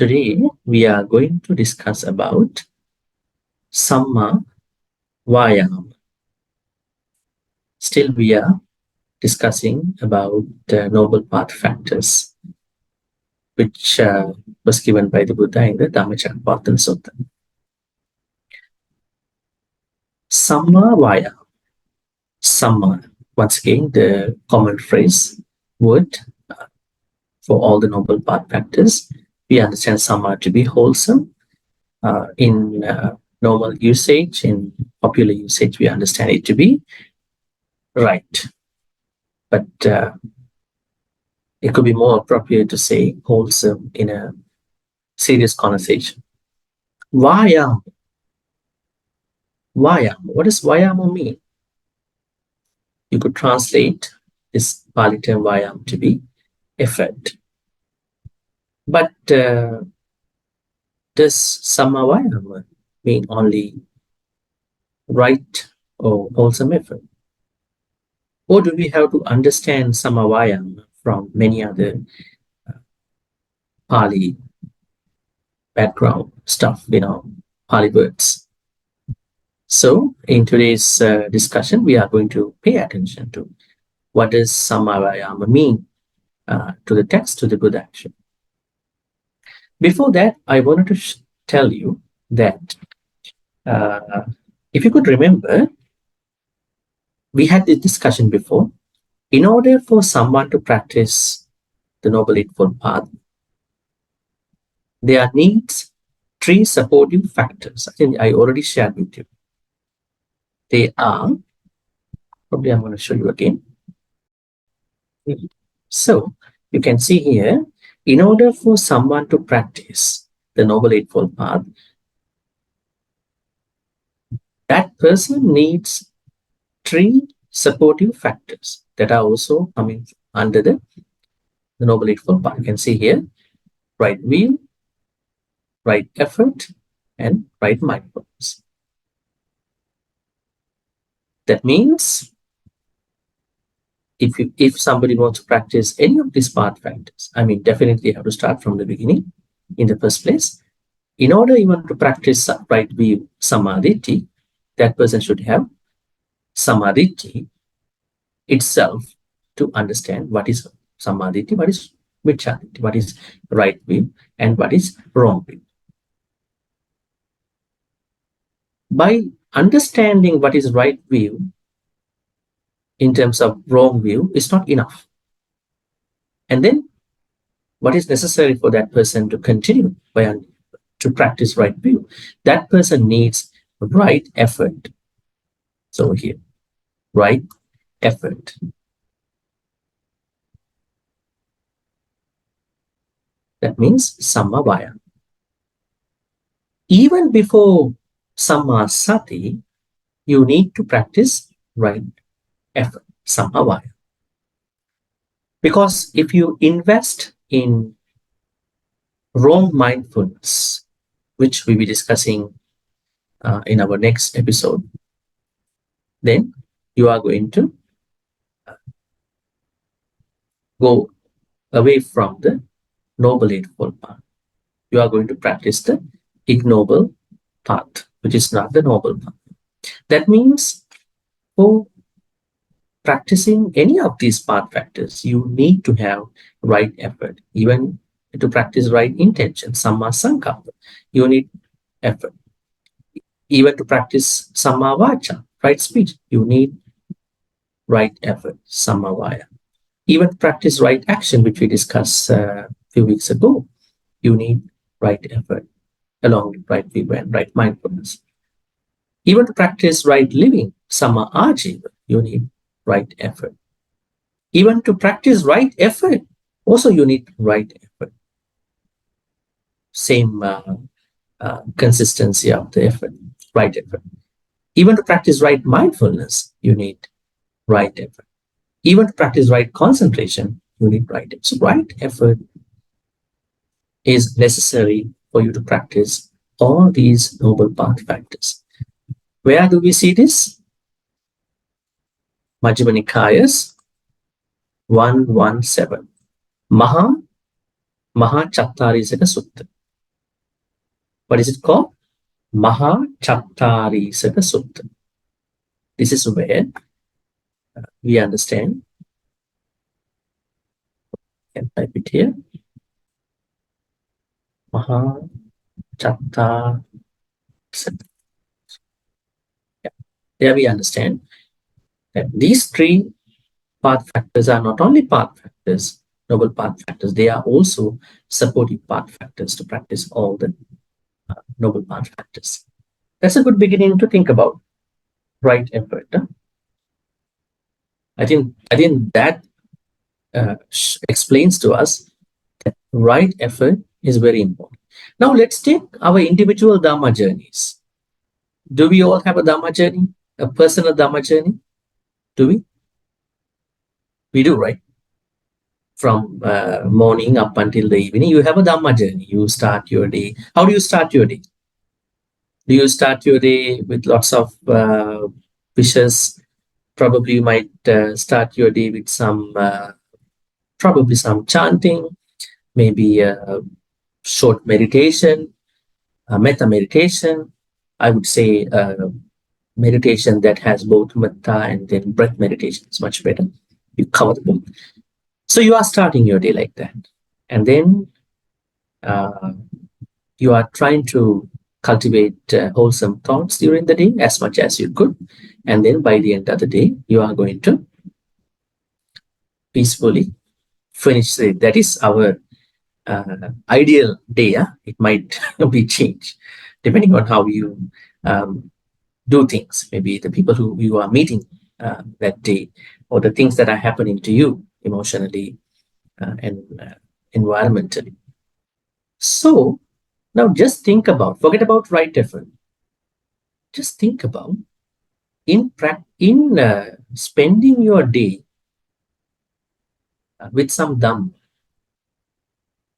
Today we are going to discuss about Samma Vayama. Still we are discussing about the noble path factors which was given by the Buddha in the Dhamma Sutta. Samma Vayama. Samma, once again, the common phrase, word for all the noble path factors. We understand Samma to be wholesome. In normal usage, in popular usage, we understand it to be right. But it could be more appropriate to say wholesome in a serious conversation. Vayama. Vayama. What does Vayama mean? You could translate this Pali term Vayama to be effort. But does Samma Vayama mean only right or wholesome effort? Or do we have to understand Samma Vayama from many other Pali background stuff, Pali words? So in today's discussion, we are going to pay attention to what does Samma Vayama mean to the text, to the Buddha action. Before that, I wanted to tell you that if you could remember, we had this discussion before. In order for someone to practice the Noble Eightfold Path, there needs 3 supportive factors. I think I already shared with you. They are, probably I'm going to show you again. So you can see here, in order for someone to practice the Noble Eightfold Path, that person needs 3 supportive factors that are also coming under the Noble Eightfold Path. You can see here, right view, right effort, and right mindfulness. That means if somebody wants to practice any of these path factors, definitely you have to start from the beginning in the first place. In order even to practice right view, samadhi, that person should have samadhi itself to understand what is samadhi, what is vichari, what is right view, and what is wrong view. By understanding what is right view in terms of wrong view is not enough. And then what is necessary for that person to continue to practice right view? That person needs right effort. So here, right effort. That means Samma Vayama. Even before Samma Sati, you need to practice right effort, Samma Vayama. Because if you invest in wrong mindfulness, which we'll be discussing in our next episode, then you are going to go away from the Noble Eightfold Path. You are going to practice the ignoble path, which is not the noble path. That means for practicing any of these path factors, you need to have right effort. Even to practice right intention, Samma Sankappa, you need effort. Even to practice Samma Vacha, right speech, you need right effort, Samma Vayama. Even to practice right action, which we discussed a few weeks ago, you need right effort along with right view and right mindfulness. Even to practice right living, Samma Ajiva, you need right effort. Even to practice right effort, also you need right effort. Same consistency of the effort, right effort. Even to practice right mindfulness, you need right effort. Even to practice right concentration, you need right effort. So right effort is necessary for you to practice all these noble path factors. Where do we see this? Majjhima Nikayas 117. Maha Chattarisaka Sutta. What is it called? Maha Chattarisaka Sutta. This is where we understand. I can type it here. Maha Chattarisaka. Yeah. There we understand that these three path factors are not only path factors, noble path factors, they are also supportive path factors to practice all the noble path factors. That's a good beginning to think about right effort. Huh? I think that explains to us that right effort is very important. Now let's take our individual Dhamma journeys. Do we all have a Dhamma journey? A personal Dhamma journey? Do we? We do, right? From morning up until the evening, you have a Dhamma journey. You start your day. How do you start your day? Do you start your day with lots of wishes? Probably you might start your day with probably some chanting, maybe a short meditation, a metta meditation. I would say meditation that has both metta and then breath meditation is much better. You cover the both. So you are starting your day like that. And then you are trying to cultivate wholesome thoughts during the day as much as you could. And then by the end of the day, you are going to peacefully finish it. That is our ideal day. Yeah? It might be changed depending on how you do things. Maybe the people who you are meeting that day, or the things that are happening to you emotionally and environmentally. So now just think about, forget about right effort. Just think about in spending your day with some Dhamma.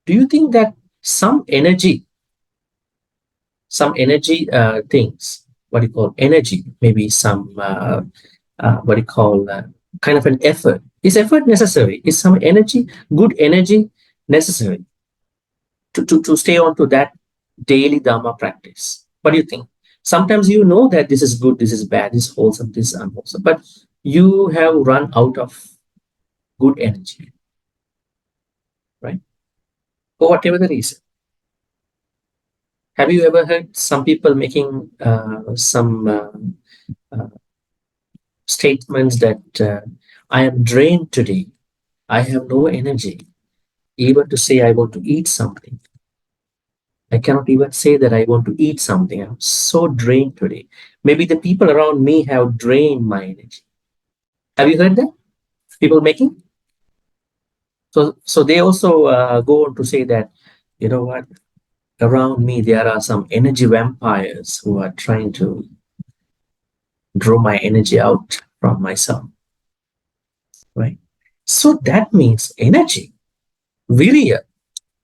Do you think that some energy things, what you call energy, maybe some what you call kind of an effort, is effort necessary? Is some energy, good energy, necessary to stay on to that daily Dhamma practice? What do you think? Sometimes you know that this is good, this is bad, this is wholesome, this is unwholesome, but you have run out of good energy, right? For whatever the reason. Have you ever heard some people making some statements that I am drained today, I have no energy even to say I want to eat something. I cannot even say that I want to eat something. I'm so drained today. Maybe the people around me have drained my energy. Have you heard that? People making? So they also go on to say that, you know what, around me there are some energy vampires who are trying to draw my energy out from myself, right? So that means energy, virya,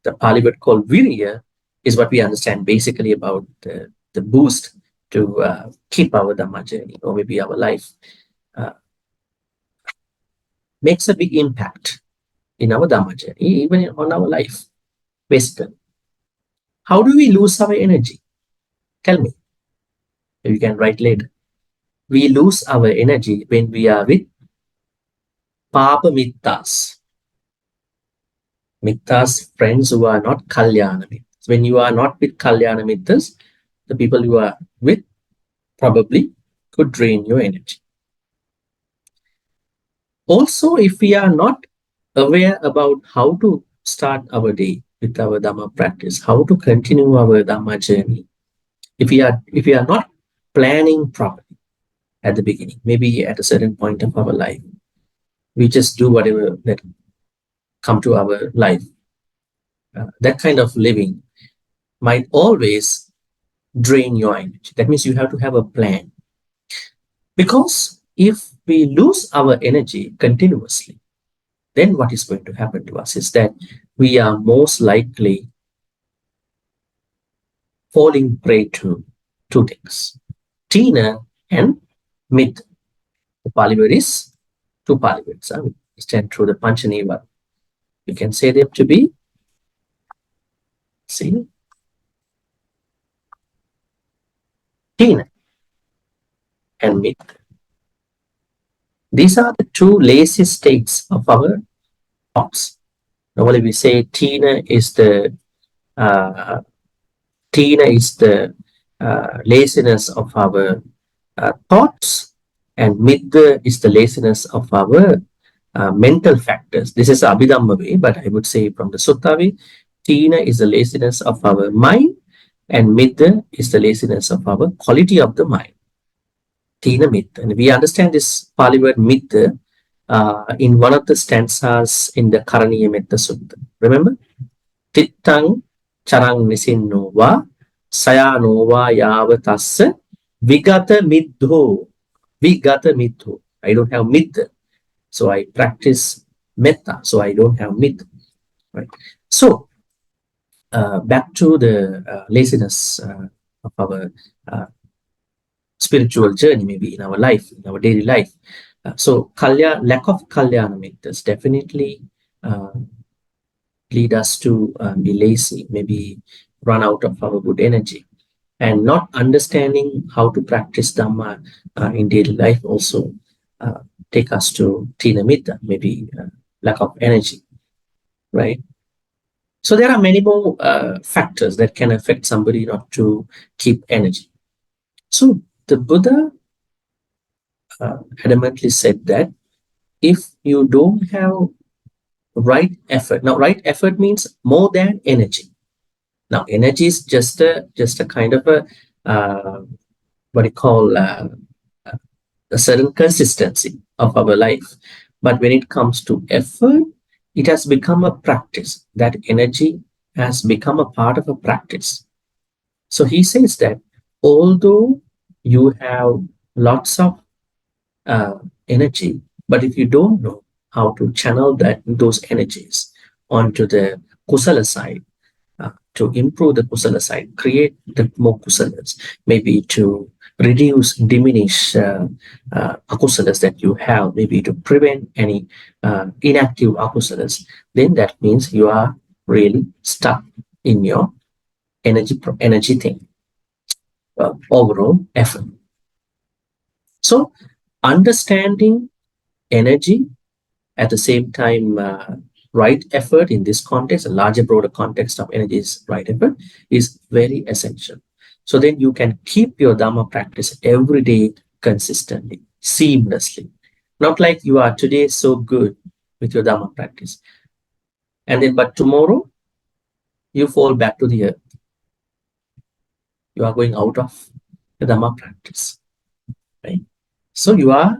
the Pali word called virya, is what we understand basically about the boost to keep our Dhamma journey or maybe our life, makes a big impact in our Dhamma journey, even on our life, basically. How do we lose our energy? Tell me. You can write later. We lose our energy when we are with Papa Mittas. Mittas, friends who are not Kalyana Mittas. When you are not with Kalyana Mittas, the people you are with probably could drain your energy. Also, if we are not aware about how to start our day with our Dhamma practice, how to continue our Dhamma journey, if we are not planning properly at the beginning, maybe at a certain point of our life, we just do whatever that come to our life. That kind of living might always drain your energy. That means you have to have a plan. Because if we lose our energy continuously, then what is going to happen to us is that we are most likely falling prey to two things, Tina and myth. The Pali word is two Pali words. We stand through the Panchaniva. You can say them to be, see, Tina and Mitta. These are the two lazy states of our thoughts. Normally we say uh, Tina is the laziness of our thoughts, and Mitta is the laziness of our mental factors. This is Abhidhamma way, but I would say from the Sutta way, Tina is the laziness of our mind, and Mitta is the laziness of our quality of the mind. Tina Mitta. And we understand this Pali word Mitta in one of the stanzas in the Karaniya Metta Sutta. Remember? Tittang charang nisinnova sayanova yavatassa vigata middho. Vigata middho. I don't have middha. So I practice metta. So I don't have middha. Right. So back to the laziness of our uh, spiritual journey, maybe in our life, in our daily life. So lack of kalyana mittas definitely uh, lead us to be lazy, maybe run out of our good energy. And not understanding how to practice Dhamma in daily life also uh, take us to Tina Mitta, maybe lack of energy, right? So there are many more factors that can affect somebody not to keep energy. So the Buddha adamantly said that if you don't have right effort, now right effort means more than energy. Now energy is just a kind of a what you call a certain consistency of our life. But when it comes to effort, it has become a practice. That energy has become a part of a practice. So he says that although you have lots of uh, energy, but if you don't know how to channel those energies onto the kusala side, to improve the kusala side, create the more kusalas, maybe to reduce, diminish akusalas that you have, maybe to prevent any inactive akusalas, then that means you are really stuck in your energy thing, overall effort. So understanding energy at the same time right effort in this context, a larger broader context of energy is right effort, is very essential. So then you can keep your Dhamma practice every day consistently, seamlessly. Not like you are today so good with your Dhamma practice, and then but tomorrow you fall back to the earth. You are going out of the Dhamma practice, right? So you are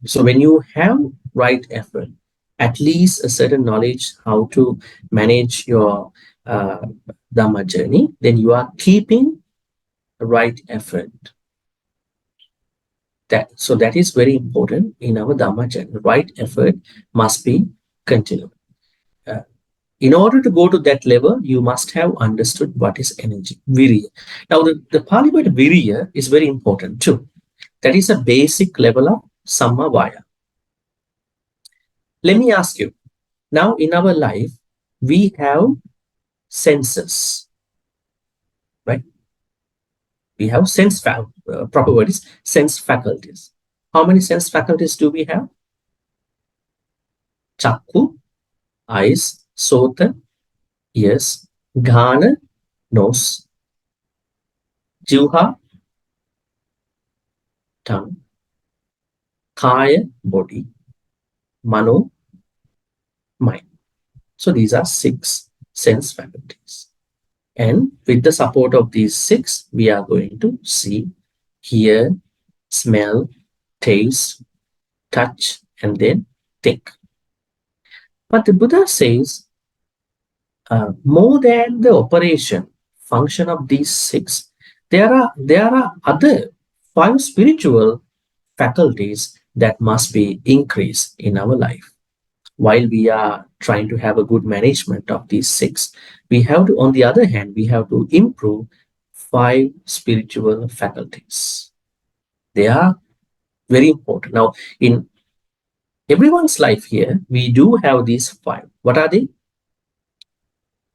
so when you have right effort, at least a certain knowledge how to manage your Dhamma journey, then you are keeping the right effort. That is very important in our Dhamma journey. Right effort must be continued. Uh, in order to go to that level, you must have understood what is energy, virya. Now, the Pali word virya is very important too. That is a basic level of samma vaya. Let me ask you, now in our life, we have senses, right? We have proper word is sense faculties. How many sense faculties do we have? Chakku, eyes, sota, ears, ghana, nose, jivha, tongue, kaya, body, mano, mind. So these are 6 sense faculties. And with the support of these 6, we are going to see, hear, smell, taste, touch, and then think. But the Buddha says more than the operation function of these 6, there are other 5 spiritual faculties that must be increased in our life. While we are trying to have a good management of these 6, we have to, on the other hand, we have to improve 5 spiritual faculties. They are very important. Now, in everyone's life here, we do have these 5. What are they?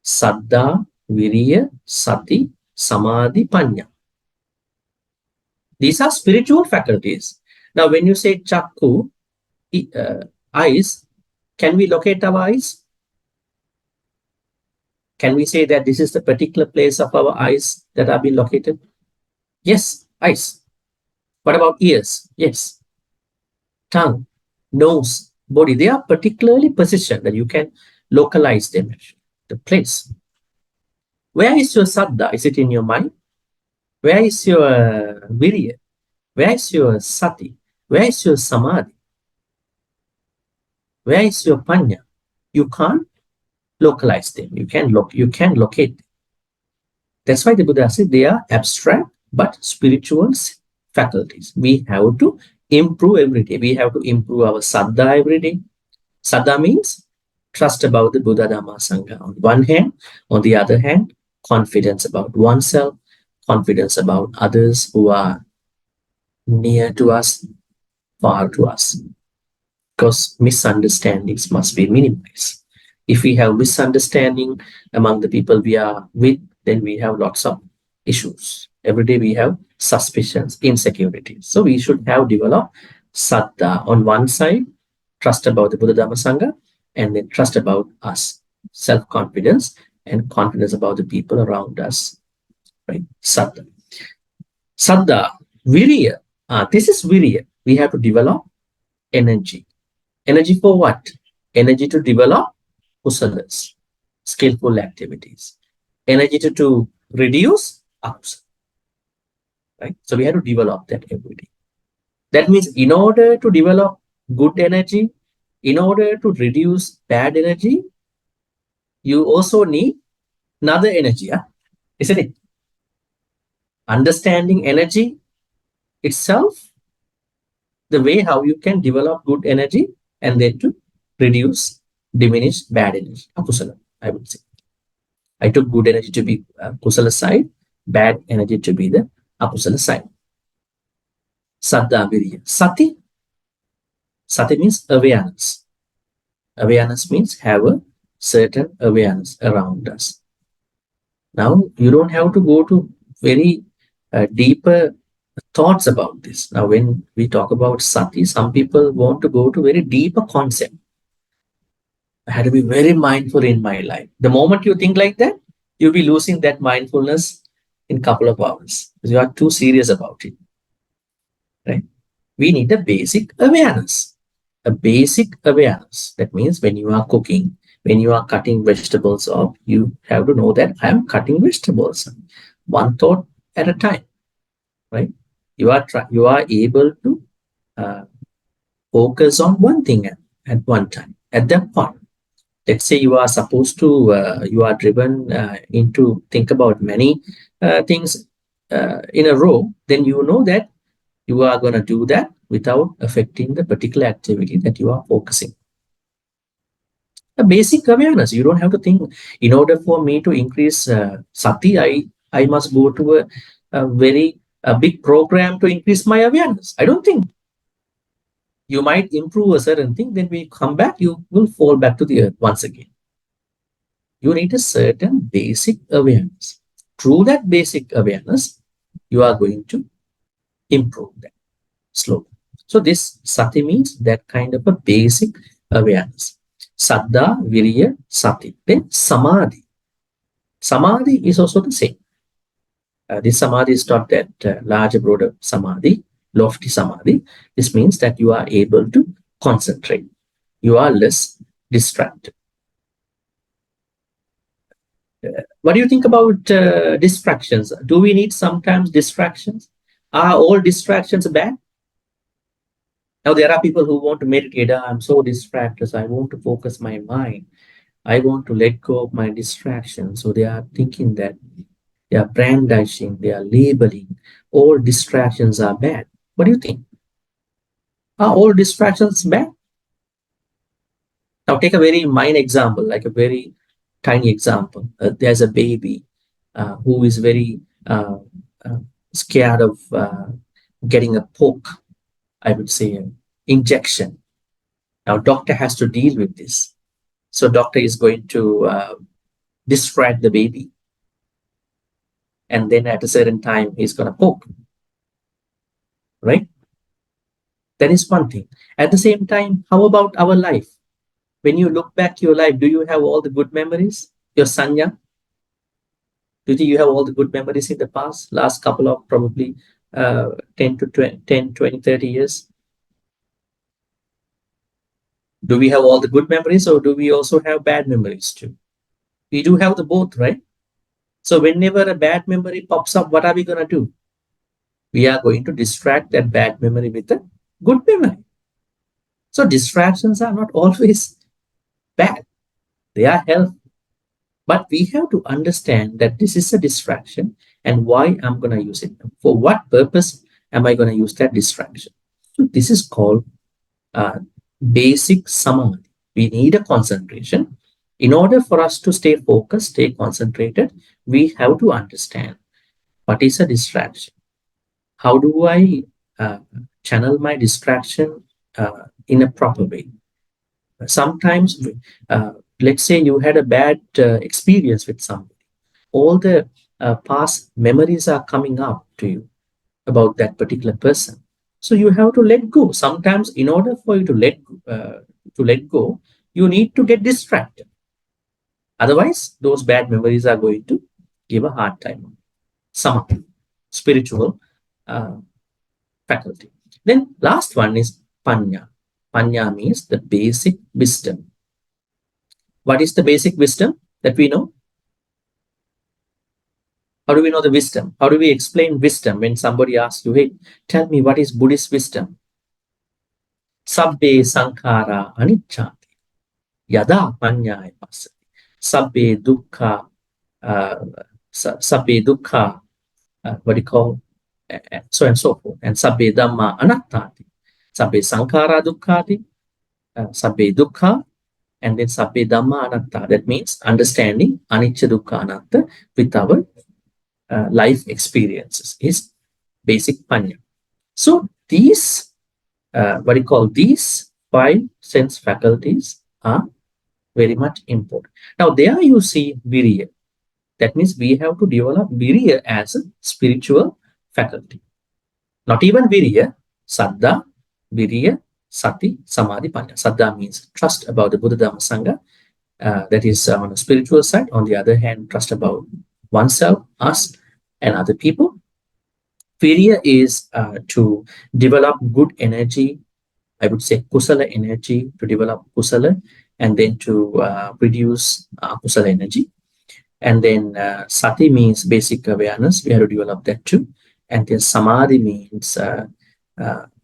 Saddha, Viriya, Sati, Samadhi, Panya. These are spiritual faculties. Now, when you say chakku, eyes, can we locate our eyes? Can we say that this is the particular place of our eyes that are being located? Yes, eyes. What about ears? Yes. Tongue, nose, body. They are particularly positioned that you can localize them, the place. Where is your saddha? Is it in your mind? Where is your virya? Where is your sati? Where is your samadhi? Where is your panya? You can't localize them. You can locate them. That's why the Buddha said they are abstract but spiritual faculties. We have to improve every day. We have to improve our saddha every day. Saddha means trust about the Buddha Dhamma Sangha on one hand. On the other hand, confidence about oneself, confidence about others who are near to us, far to us. Because misunderstandings must be minimized. If we have misunderstanding among the people we are with, then we have lots of issues. Every day we have suspicions, insecurities. So we should have developed saddha on one side, trust about the Buddha Dhamma Sangha, and then trust about us, self-confidence and confidence about the people around us. Right? Saddha. Saddha, virya. This is virya. We have to develop energy. Energy for what? Energy to develop kusalas, skillful activities. Energy to reduce ups. Right? So we have to develop that every day. That means in order to develop good energy, in order to reduce bad energy, you also need another energy, isn't it? Understanding energy itself, the way how you can develop good energy and then to reduce, diminish bad energy, akusala, I would say. I took good energy to be kusala side, bad energy to be the akusala side. Saddha virya. Sati. Sati means awareness. Awareness means have a certain awareness around us. Now, you don't have to go to very deeper thoughts about this. Now, when we talk about sati, some people want to go to very deeper concept. I had to be very mindful in my life. The moment you think like that, you'll be losing that mindfulness in a couple of hours because you are too serious about it. Right? We need a basic awareness. A basic awareness. That means when you are cooking, when you are cutting vegetables up, you have to know that I am cutting vegetables. One thought at a time. Right? You are able to uh, focus on one thing at one time, at that point. Let's say you are supposed to, you are driven into think about many things in a row, then you know that you are going to do that without affecting the particular activity that you are focusing. A basic awareness. You don't have to think, in order for me to increase sati, I must go to a very big program to increase my awareness. I don't think. You might improve a certain thing, then when you come back, you will fall back to the earth once again. You need a certain basic awareness. Through that basic awareness, you are going to improve that slowly. So this sati means that kind of a basic awareness. Saddha, virya, sati. Then samadhi. Samadhi is also the same. This samadhi is not that large, broader samadhi, lofty samadhi. This means that you are able to concentrate. You are less distracted. What do you think about distractions? Do we need sometimes distractions? Are all distractions bad? Now, there are people who want to meditate. I'm so distracted. So I want to focus my mind. I want to let go of my distractions. So they are thinking that they are brandishing, they are labeling. All distractions are bad. What do you think? Are all distractions bad? Now, take a very minor example, like a very tiny example. There's a baby who is very uh, scared of getting a poke, I would say, an injection. Now, doctor has to deal with this. So, doctor is going to distract the baby, and then at a certain time, he's going to poke. right? That is one thing. At the same time, how about our life? When you look back to your life, do you have all the good memories? Your sanya, do you think you have all the good memories in the past, last couple of probably 10 to 20, 10, 20, 30 years? Do we have all the good memories or do we also have bad memories too? We do have the both, right? So whenever a bad memory pops up, what are we going to do? We are going to distract that bad memory with a good memory. So distractions are not always bad. They are helpful. But we have to understand that this is a distraction and why I'm going to use it. For what purpose am I going to use that distraction? So this is called uh, basic samadhi. We need a concentration. In order for us to stay focused, stay concentrated, we have to understand what is a distraction. How do I uh, channel my distraction in a proper way? Sometimes, let's say you had a bad experience with somebody, all the past memories are coming up to you about that particular person. So you have to let go. Sometimes, in order for you to let go, you need to get distracted. Otherwise, those bad memories are going to give a hard time. Some spiritual uh, faculty. Then last one is panya. Panya means the basic wisdom. What is the basic wisdom that we know? How do we know the wisdom? How do we explain wisdom when somebody asks you, hey, tell me what is Buddhist wisdom? Sabbe sankhara anicchati. Yada panyaya pasati. Sabbe dukkha, uh, sabbe dukkha, what do you call, so and so forth. And sabbe dhamma anattati. Sabbe sankhara dukkhati, sabbe dukkha, and then sabbe dhamma anatta. That means understanding anicca dukkha anatta with our life experiences is basic panya. So these, what do you call, these five sense faculties are very much important. Now there you see virya. That means we have to develop virya as a spiritual faculty. Not even virya, saddha, virya, sati, samadhi, panya. Saddha means trust about the Buddha Dhamma Sangha. That is on the spiritual side. On the other hand, trust about oneself, us, and other people. Virya is to develop good energy, I would say kusala energy, to develop kusala, and then to reduce kusala energy. And then sati means basic awareness. We have to develop that too. And then samadhi means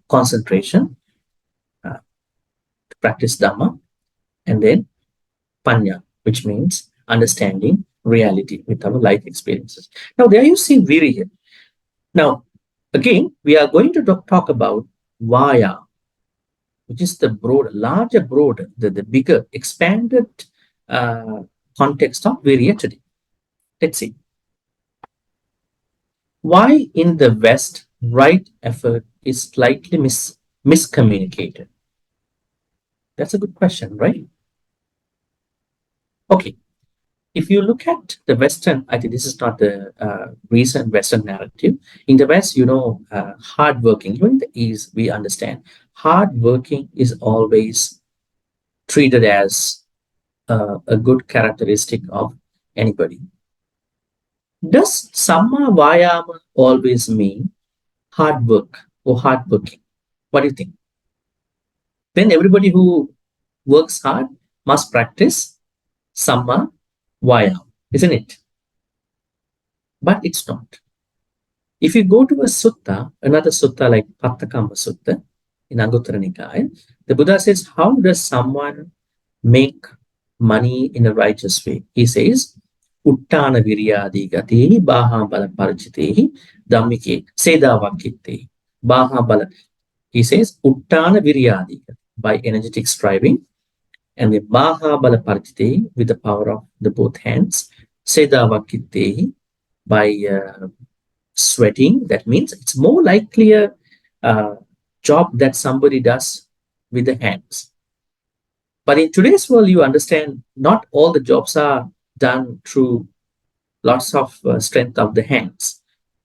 concentration, to practice Dhamma. And then panya, which means understanding reality with our life experiences. Now, there you see virya. Now, again, we are going to talk about vaya, which is the broader, the bigger, expanded context of virya today. Let's see. Why in the West, right effort is slightly miscommunicated? That's a good question, right? Okay. If you look at the Western, I think this is not the recent Western narrative. In the West, hardworking, even in the East, we understand hardworking is always treated as a good characteristic of anybody. Does Samma Vayama always mean hard work or hardworking? What do you think? Then everybody who works hard must practice Samma Vayama, isn't it? But it's not. If you go to a sutta, another sutta like Pattakamba Sutta in Anguttara Nikaya, the Buddha says, how does someone make money in a righteous way? He says, Uttana viryadi gatehi baha bala parachitehi dhammike sedavakitte baha bala. He says, Uttana viryadi, by energetic striving, and the baha bala parachitehi, with the power of the both hands, sedavakitte, by sweating. That means it's more likely a job that somebody does with the hands. But in today's world, you understand not all the jobs are done through lots of strength of the hands.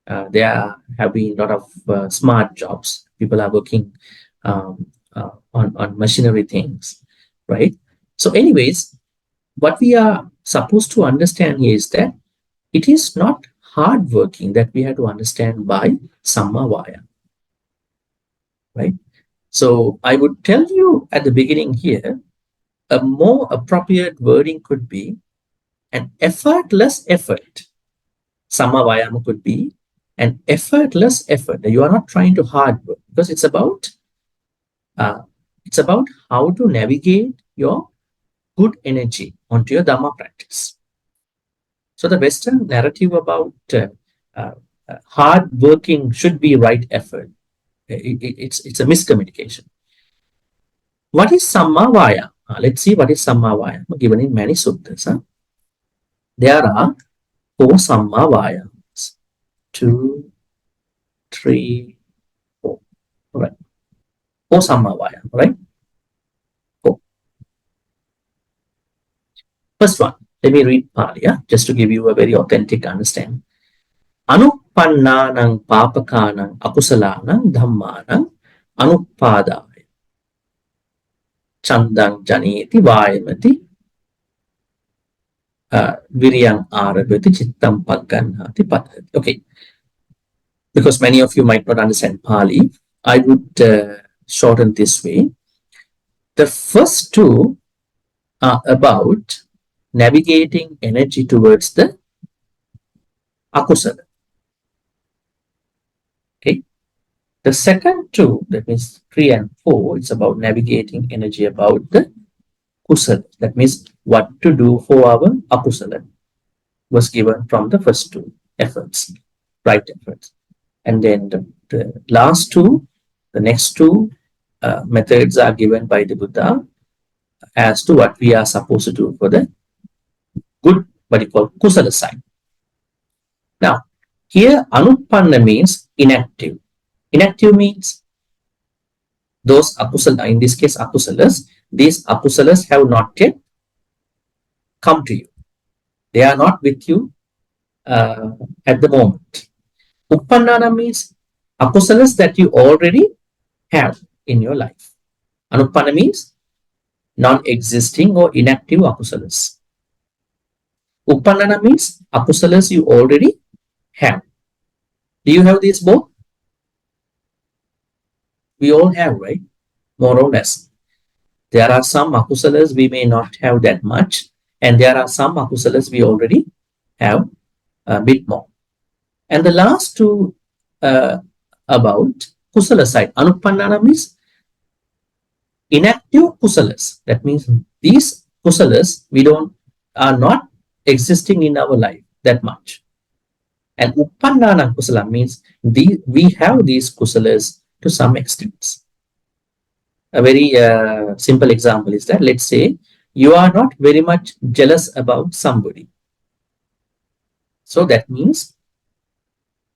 There have been a lot of smart jobs. People are working on machinery things, right? So, anyways, what we are supposed to understand here is that it is not hard working that we have to understand by Samma Vaya, right? So, I would tell you at the beginning here, a more appropriate wording could be an effortless effort. Samma Vayama could be an effortless effort. You are not trying to hard work because uh, it's about how to navigate your good energy onto your Dhamma practice. So the Western narrative about uh, hard working should be right effort. It's a miscommunication. What is Samma Vayama? Let's see what is Samma Vayama given in many suttas. There are 4 Samma Vayamas. 2, 3, 4. All right. 4 Samma Vayama, right? 4. First one, let me read Pali, just to give you a very authentic understanding. Anuppannanang papakanang akusalanang dhammanang anuppadaya chandang janeti vayamati viryang arabhati chittam pagganhati padhati. Okay, because many of you might not understand Pali, I would shorten this way. The first two are about navigating energy towards the akusala. Okay. The second two, that means 3 and 4, it's about navigating energy about the kusala. That means what to do for our akusala was given from the first two efforts, right efforts. And then the last two, the next two methods are given by the Buddha as to what we are supposed to do for the good, what you call kusala side. Now, here anuppanna means inactive. Inactive means those akusala, in this case akusalas, these akusalas have not yet come to you. They are not with you at the moment. Uppannana means akusalas that you already have in your life. Anuppanna means non-existing or inactive akusalas. Uppannana means akusalas you already have. Do you have these both? We all have, right? More or less. There are some akusalas we may not have that much, and there are some akusalas we already have a bit more. And the last two about kusala side, anuppannana means inactive kusalas. That means these kusalas are not existing in our life that much. And uppannana kusala means we have these kusalas to some extent. A very simple example is that, let's say you are not very much jealous about somebody. So that means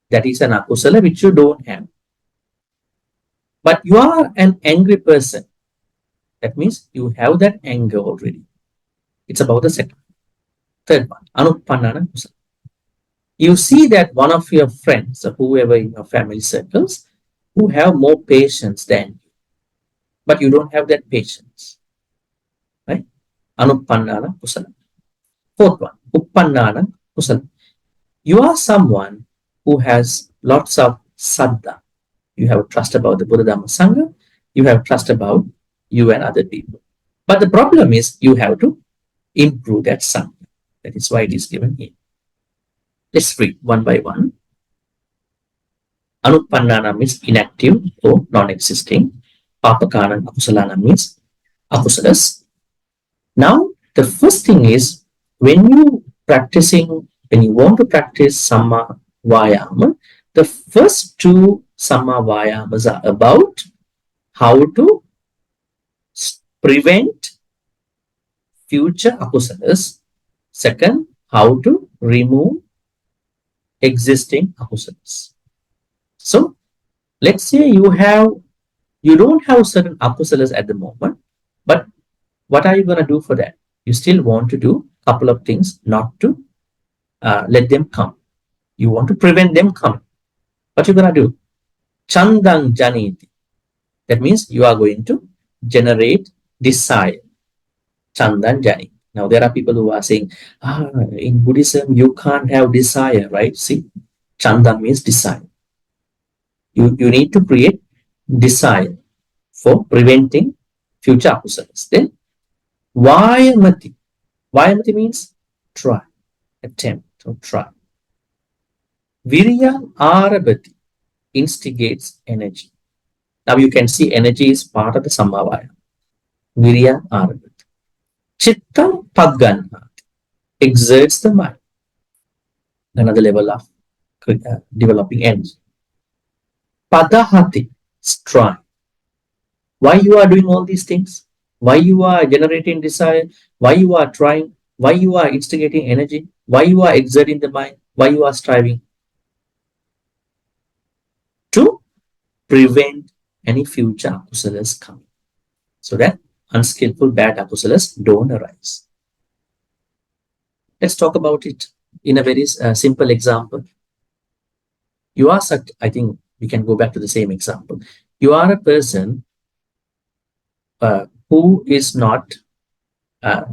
that is an akusala which you don't have. But you are an angry person. That means you have that anger already. It's about the second. Third one, anuppannana kusala. You see that one of your friends or whoever in your family circles who have more patience than you, but you don't have that patience, right? Anuppannana kusala. Fourth one, uppannana kusala. You are someone who has lots of saddha. You have trust about the Buddha Dhamma Sangha. You have trust about you and other people. But the problem is you have to improve that saddha. That is why it is given here. Let's read one by one. Anuppannana means inactive or non-existing. Papakana akusalana means akusalas. Now, the first thing is when you want to practice Samma Vayama, the first two Samma Vayamas are about how to prevent future akusalas. Second, how to remove existing akusalas. So, let's say you don't have certain akusalas at the moment, but what are you going to do for that? You still want to do a couple of things not to let them come. You want to prevent them coming. What you're gonna do? Chandang janiti. That means you are going to generate desire. Chandan jani. Now there are people who are saying, in Buddhism you can't have desire, right? See, Chandan means desire. You need to create desire for preventing future akusalas. Then Vayamati. Vayamati means try, attempt, or try. Virya Arabati instigates energy. Now you can see energy is part of the Samavaya. Virya Arabati. Chitta Pagganha exerts the mind. Another level of developing energy. Padahati, strive. Why you are doing all these things? Why you are generating desire? Why you are trying? Why you are instigating energy? Why you are exerting the mind? Why you are striving? To prevent any future akusalas coming, so that unskillful bad akusalas don't arise. Let's talk about it in a very simple example. You are such, I think we can go back to the same example. You are a person who is not uh,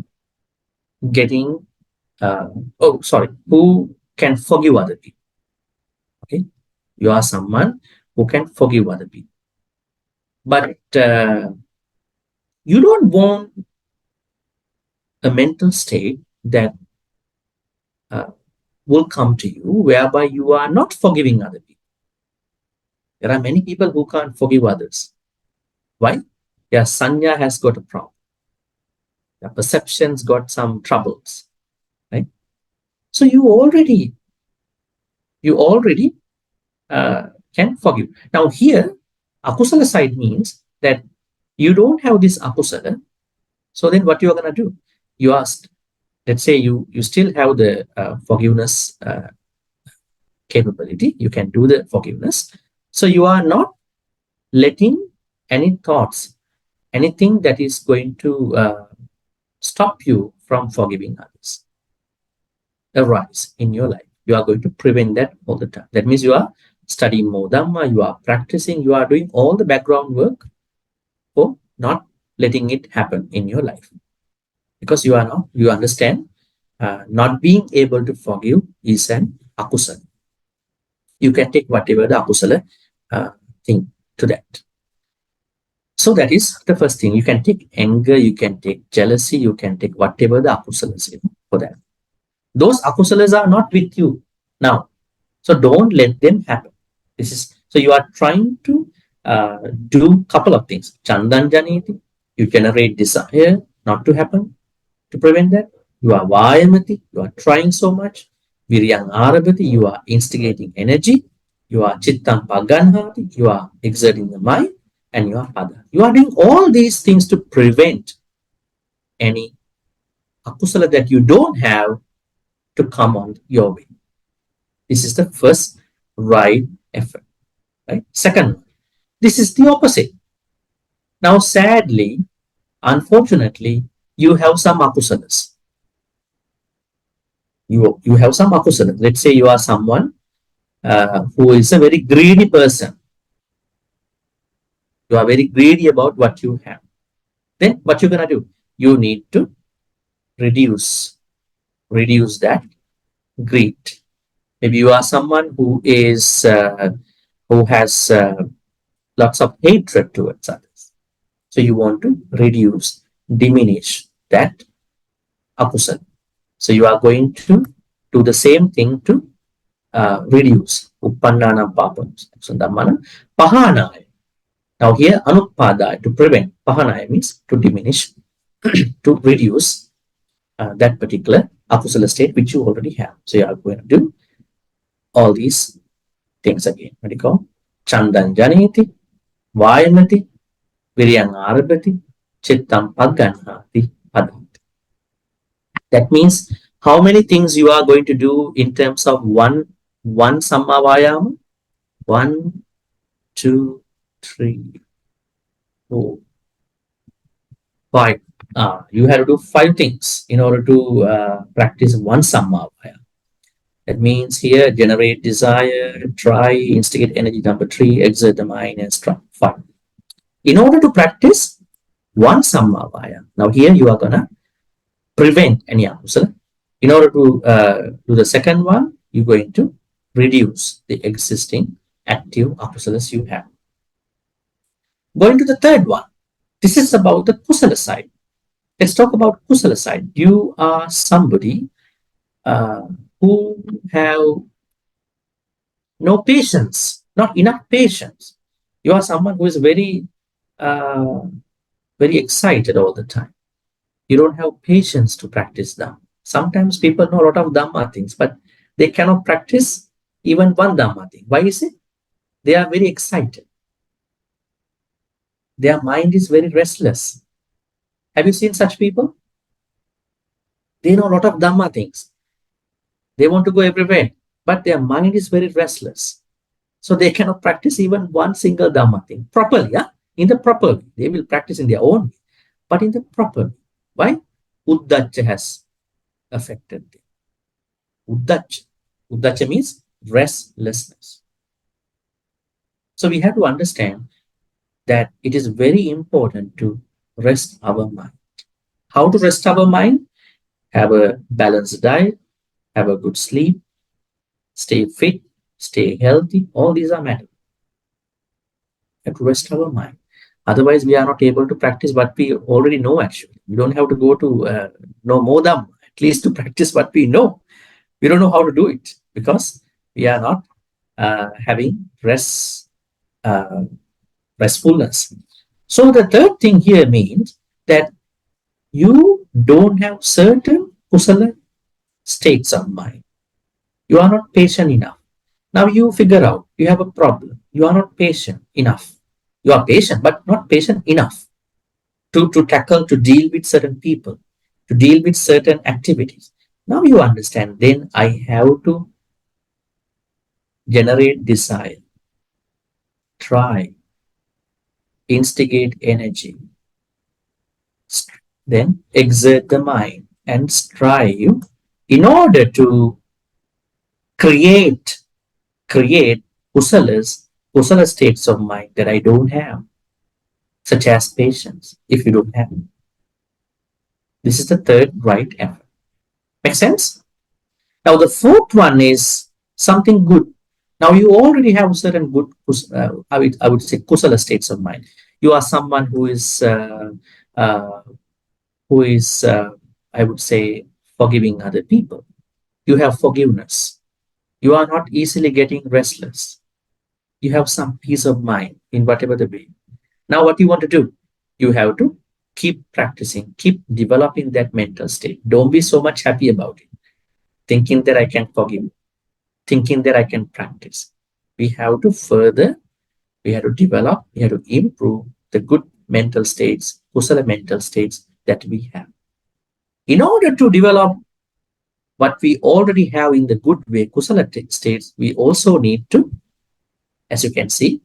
getting, who can forgive other people. Okay, you are someone who can forgive other people, but you don't want a mental state that uh, will come to you whereby you are not forgiving other people. There are many people who can't forgive others. Why? Their sanya has got a problem. Their perceptions got some troubles, right? So you already can forgive. Now here, akusala side means that you don't have this akusala. So then what you are going to do? You ask, let's say you still have the forgiveness capability. You can do the forgiveness. So you are not letting any thoughts, anything that is going to stop you from forgiving others arise in your life. You are going to prevent that all the time. That means you are studying more Dhamma, you are practicing, you are doing all the background work for not letting it happen in your life. Because you understand not being able to forgive is an akusala. You can take whatever the akusala thing to that. So that is the first thing. You can take anger, you can take jealousy, you can take whatever the akusalas for that. Those akusalas are not with you now. So don't let them happen. This is so you are trying to do couple of things. Chandan janiti, you generate desire not to happen. To prevent that, you are vayamati, you are trying so much. Viryang arabati, you are instigating energy. You are chittam paganhati, you are exerting the mind. And you are pada. You are doing all these things to prevent any akusala that you don't have to come on your way. This is the first right effort. Right? Second, this is the opposite. Now, sadly, unfortunately, you have some akusalas. You have some akusalas. Let's say you are someone who is a very greedy person. You are very greedy about what you have. Then what you're gonna do? You need to reduce that greed. Maybe you are someone who is who has lots of hatred towards others. So you want to reduce, diminish that akusala. So you are going to do the same thing to reduce uppannana papams. So Dhammana pahanaya. Now here anupadaya, to prevent. Pahanaya means to diminish, to reduce that particular akusala state which you already have. So you are going to do all these things again. What do you call? Chandan janiti, vayamati, viryang arabati, chittam paganhati, padanti. That means how many things you are going to do in terms of one samma vayama? 1, 2, 3, 4, 5. You have to do 5 things in order to practice one samma vayama. That means here generate desire, try, instigate energy. Number three, exert the mind and strive. Fine. In order to practice one samma vaya, now here you are gonna prevent any akusala. In order to do the second one, you're going to reduce the existing active akusalas you have. Going to the third one, this is about the kusala side. Let's talk about kusala side. You are somebody uh, who have no patience, not enough patience. You are someone who is uh, very excited all the time. You don't have patience to practice Dhamma. Sometimes people know a lot of Dhamma things, but they cannot practice even one Dhamma thing. Why is it? They are very excited. Their mind is very restless. Have you seen such people? They know a lot of Dhamma things. They want to go everywhere, but their mind is very restless. So they cannot practice even one single Dhamma thing properly. Yeah? In the proper way. They will practice in their own way, but in the proper way. Why? Uddacha has affected them. Uddacha. Uddacha means restlessness. So we have to understand that it is very important to rest our mind. How to rest our mind? Have a balanced diet, have a good sleep, stay fit, stay healthy. All these are matters. We have to rest our mind. Otherwise, we are not able to practice what we already know actually. We don't have to go to know more Dhamma, at least to practice what we know. We don't know how to do it because we are not having uh, restfulness. So the third thing here means that you don't have certain kusala states of mind. You are not patient enough. Now you figure out you have a problem. You are not patient enough. You are patient, but not patient enough to tackle, to deal with certain people, to deal with certain activities. Now you understand, then I have to generate desire, try, instigate energy, then exert the mind and strive in order to create create kusala states of mind that I don't have, such as patience. If you don't have, this is the third right effort. Make sense? Now the fourth one is something good. Now you already have certain good, I would say, kusala states of mind. You are someone uh, who is, I would say, forgiving other people. You have forgiveness. You are not easily getting restless. You have some peace of mind in whatever the way. Now, what you want to do? You have to keep practicing, keep developing that mental state. Don't be so much happy about it, thinking that I can forgive, thinking that I can practice. We have to further, we have to develop, we have to improve the good mental states, kusala mental states that we have. In order to develop what we already have in the good way, kusala states, we also need to, as you can see,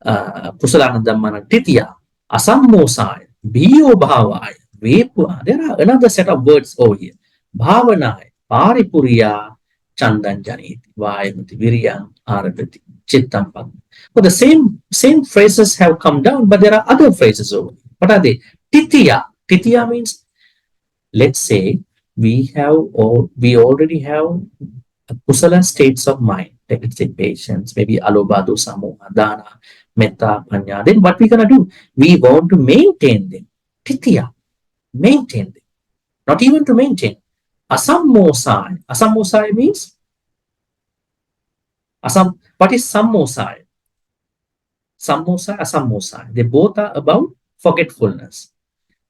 Kusalanandamana Titya, Asammosaya, Bhiyo Bhavaya, Vepu. There are another set of words over here. Bhavanaya, Paripuriya, Chandanjaniti, Vayamati, Viryam, Arabati, Chittam. But the same phrases have come down, but there are other phrases over here. What are they? Titya. Titya means, let's say, we already have kusala states of mind, like let's say patience, maybe alobha, dosa, moha, dana, metta, panya. Then what we're gonna do? We want to maintain them. Titiya, maintain them. Not even to maintain. Asammosai. Asammosai means What is sammosai? Sammosai, asammosai. They both are about forgetfulness.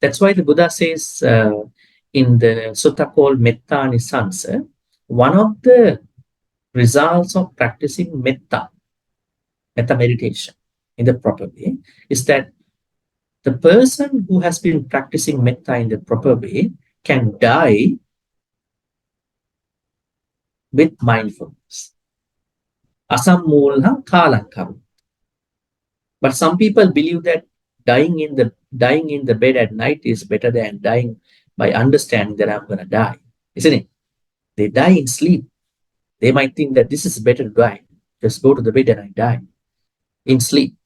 That's why the Buddha says in the sutta called Metta Nisansa, one of the results of practicing metta meditation in the proper way is that the person who has been practicing metta in the proper way can die with mindfulness. Asammolha kalankam. But some people believe that dying in the bed at night is better than dying by understanding that I'm going to die, isn't it? They die in sleep. They might think that this is better to die. Just go to the bed and I die in sleep.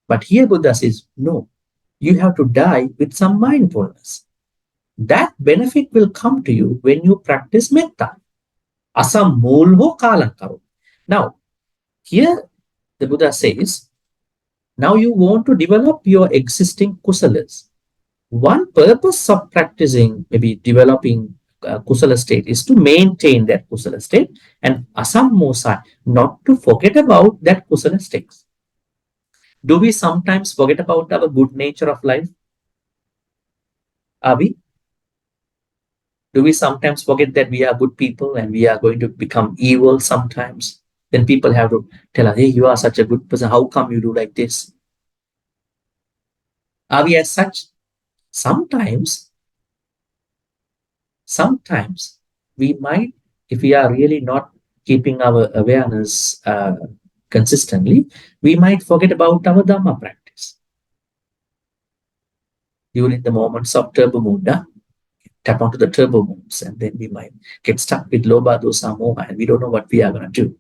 But here Buddha says, no, you have to die with some mindfulness. That benefit will come to you when you practice metta. Asam mulho kalankaro. Now, here the Buddha says, now you want to develop your existing kusalas. One purpose of practicing, maybe developing kusala state, is to maintain that kusala state, and asammosa, not to forget about that kusala states. Do we sometimes forget about our good nature of life? Are we? Do we sometimes forget that we are good people and we are going to become evil sometimes? Then people have to tell us, hey, you are such a good person. How come you do like this? Are we as such? Sometimes, sometimes we might, if we are really not keeping our awareness consistently, we might forget about our Dhamma practice. During the moments of turbo mood, tap onto the turbo modes, and then we might get stuck with Loba, Dosa, Moha, and we don't know what we are going to do.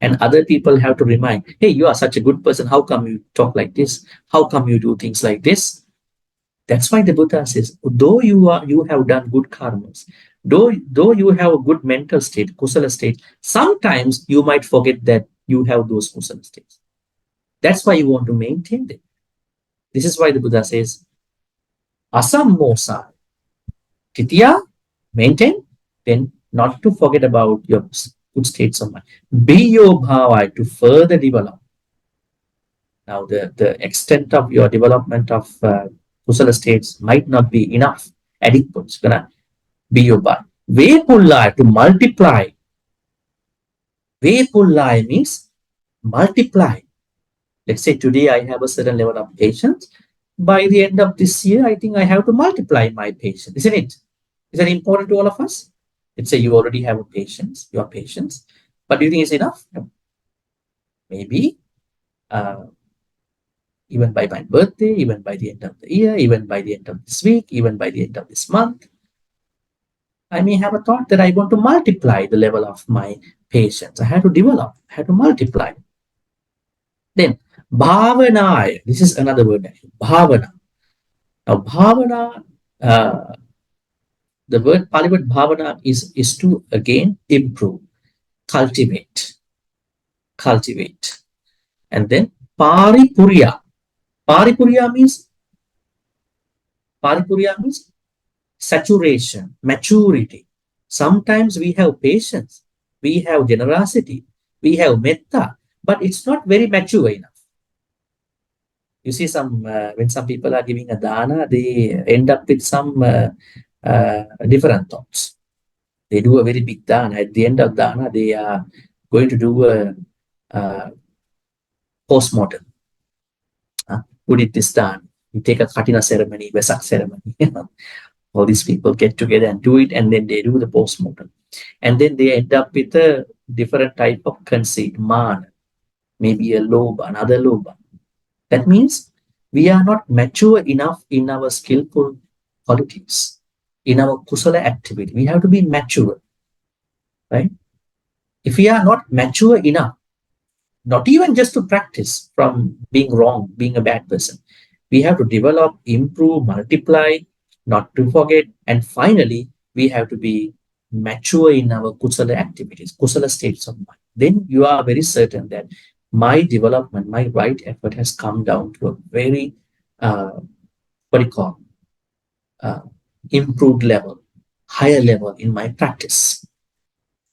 And other people have to remind, hey, you are such a good person. How come you talk like this? How come you do things like this? That's why the Buddha says, though you have done good karmas, though you have a good mental state, kusala state, sometimes you might forget that you have those kusala states. That's why you want to maintain them. This is why the Buddha says, asammosa, titiya, maintain, then not to forget about your good states of mind. Be your bhava to further develop. Now, the extent of your development of kusala states might not be enough, adequate. It's gonna be your bhava. Vepullai, to multiply. Vepullai means multiply. Let's say today I have a certain level of patience. By the end of this year, I think I have to multiply my patience, isn't it? Is that important to all of us? Let's say you already have a patience, your patience, but do you think it's enough? No. Maybe even by my birthday, even by the end of the year, even by the end of this week, even by the end of this month, I may have a thought that I want to multiply the level of my patience. I have to develop, I have to multiply. Then, bhavana, this is another word, bhavana. Now, bhavana, the word Pali word bhavana is to again improve, cultivate, cultivate. And then paripurya. Paripurya means Paripurya means saturation, maturity. Sometimes we have patience, we have generosity, we have metta, but it's not very mature enough. You see, when some people are giving a dana, they end up with some different thoughts. They do a very big dana. At the end of dana, they are going to do a post-mortem. Who did this dana? You take a Katina ceremony, Vesak ceremony. All these people get together and do it, and then they do the post-mortem. And then they end up with a different type of conceit, man, maybe a loba, another loba. That means we are not mature enough in our skillful qualities, in our kusala activity. We have to be mature, right? If we are not mature enough, not even just to practice from being wrong, being a bad person, we have to develop, improve, multiply, not to forget, and finally, we have to be mature in our kusala activities, kusala states of mind. Then you are very certain that my development, my right effort has come down to a very, what do you call, uh, improved level, higher level in my practice.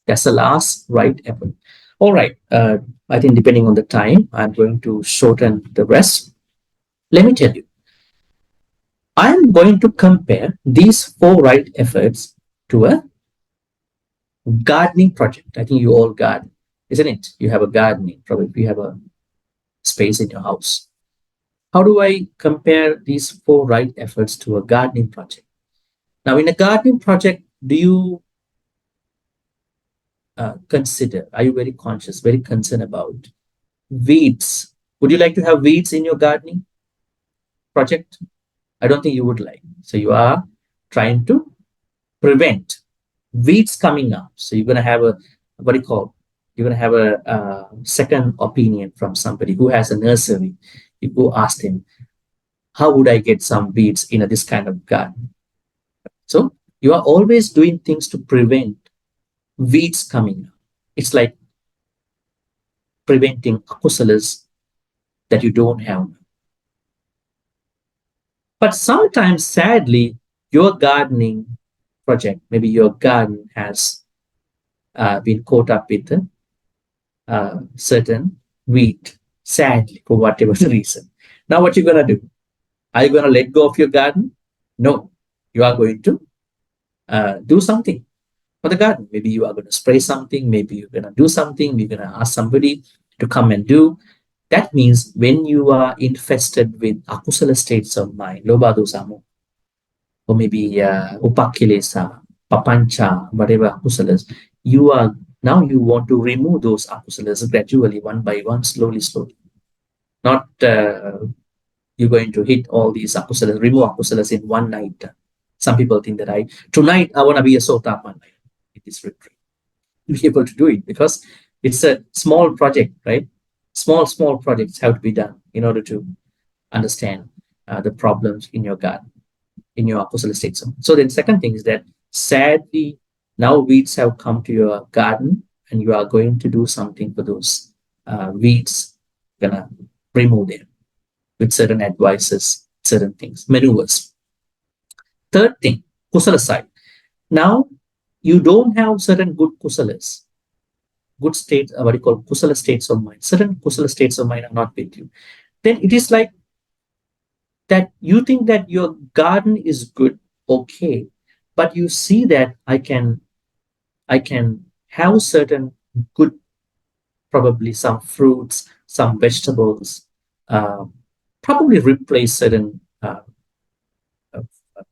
That's the last right effort. All right. I think depending on the time, I'm going to shorten the rest. Let me tell you, I'm going to compare these four right efforts to a gardening project. I think you all garden, isn't it? You have a gardening, probably you have a space in your house. How do I compare these four right efforts to a gardening project? Now, in a gardening project, do you consider, are you very conscious, very concerned about weeds? Would you like to have weeds in your gardening project? I don't think you would like. So you are trying to prevent weeds coming up. So you're going to have a, what do you call, you're going to have a, second opinion from somebody who has a nursery. You go ask him, how would I get some weeds in this kind of garden? So you are always doing things to prevent weeds coming up. It's like preventing akusalas that you don't have. But sometimes, sadly, your gardening project, maybe your garden has been caught up with a certain weed, sadly, for whatever the reason. Now, what you're going to do? Are you going to let go of your garden? No. You are going to do something for the garden. Maybe you are going to spray something. Maybe you're going to do something. You're going to ask somebody to come and do. That means when you are infested with akusala states of mind, loba dosa mo, or maybe upakilesa, papancha, whatever akusalas, you are now you want to remove those akusalas gradually, one by one, slowly, slowly. Not you're going to hit all these akusalas, remove akusalas in one night. Some people think that tonight I want to be a sotapan in this retreat. Be able to do it because it's a small project, right? Small projects have to be done in order to understand the problems in your garden, in your akusala state zone. So then second thing is that sadly, now weeds have come to your garden and you are going to do something for those weeds, gonna remove them with certain advices, certain things, maneuvers. Third thing, kusala side. Now, you don't have certain good kusalas, good states, what you call kusala states of mind. Certain kusala states of mind are not with you. Then it is like that you think that your garden is good, okay, but you see that I can have certain good, probably some fruits, some vegetables, uh, probably replace certain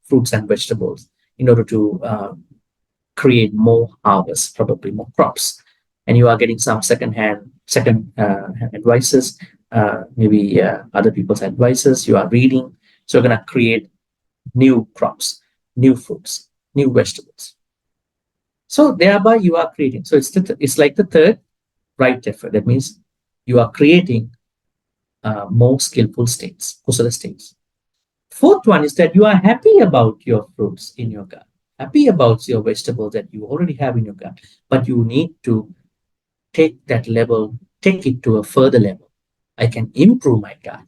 fruits and vegetables in order to create more harvest, probably more crops. And you are getting some second advices, maybe other people's advices. You are reading, so you're gonna create new crops, new fruits, new vegetables. So thereby you are creating. So it's like the third right effort. That means you are creating more skillful states, kusala states. Fourth one is that you are happy about your fruits in your garden, happy about your vegetables that you already have in your garden, but you need to take that level, take it to a further level. I can improve my garden.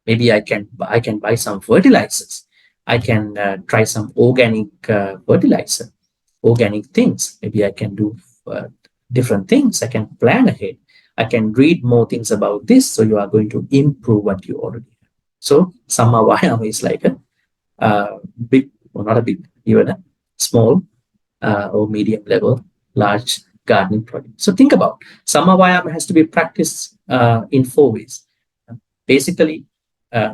Maybe I can buy some fertilizers. I can try some organic fertilizer, organic things. Maybe I can do different things. I can plan ahead. I can read more things about this. So you are going to improve what you already have. So Samma Vayama is like a big, or not a big, even a small or medium level, large gardening project. So think about Samma Vayama has to be practiced in 4 ways. Basically, uh,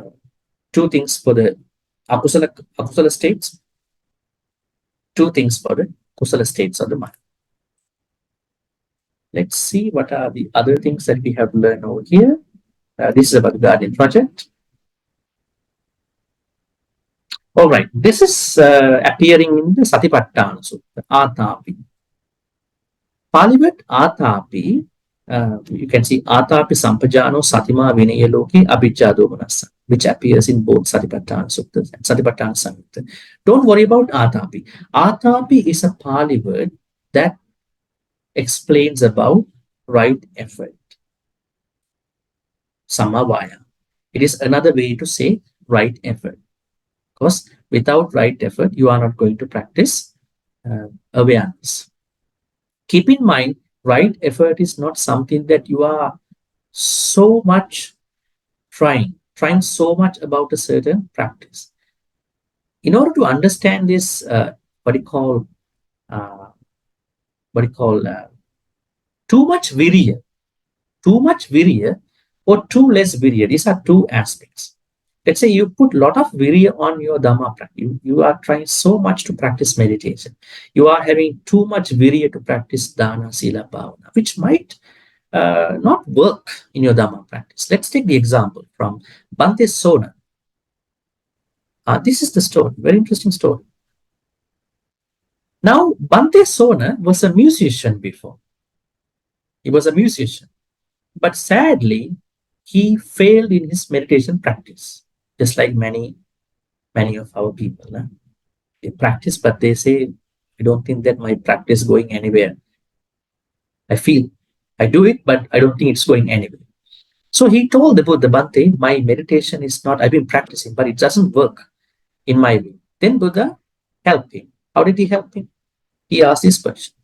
2 things for the akusala states, 2 things for the kusala states of the mind. Let's see what are the other things that we have learned over here. This is about the garden project. All right, this is appearing in the Satipatthana Sutta, Atapi. Pali word Atapi, you can see Atapi Sampajano Satima Vinaya Loki Abhijja Domanassa, which appears in both Satipatthana Suttas and Satipatthana Samyutta. Don't worry about Atapi. Atapi is a Pali word that explains about right effort, Samavaya. It is another way to say right effort. Because without right effort, you are not going to practice awareness. Keep in mind, right effort is not something that you are so much trying so much about a certain practice. In order to understand this, what you call, uh, too much virya, or too less virya. These are two aspects. Let's say you put a lot of virya on your Dhamma practice. You are trying so much to practice meditation. You are having too much virya to practice dana, sila, bhavana, which might not work in your Dhamma practice. Let's take the example from Bhante Sona. This is the story, very interesting story. Now, Bante Sona was a musician before. He was a musician. But sadly, he failed in his meditation practice, just like many of our people. They practice, but they say, I don't think that my practice is going anywhere. I feel I do it, but I don't think it's going anywhere. So he told the Buddha, Bhante, my meditation is not, I've been practicing, but it doesn't work in my way. Then Buddha helped him. How did he help him? He asked this question.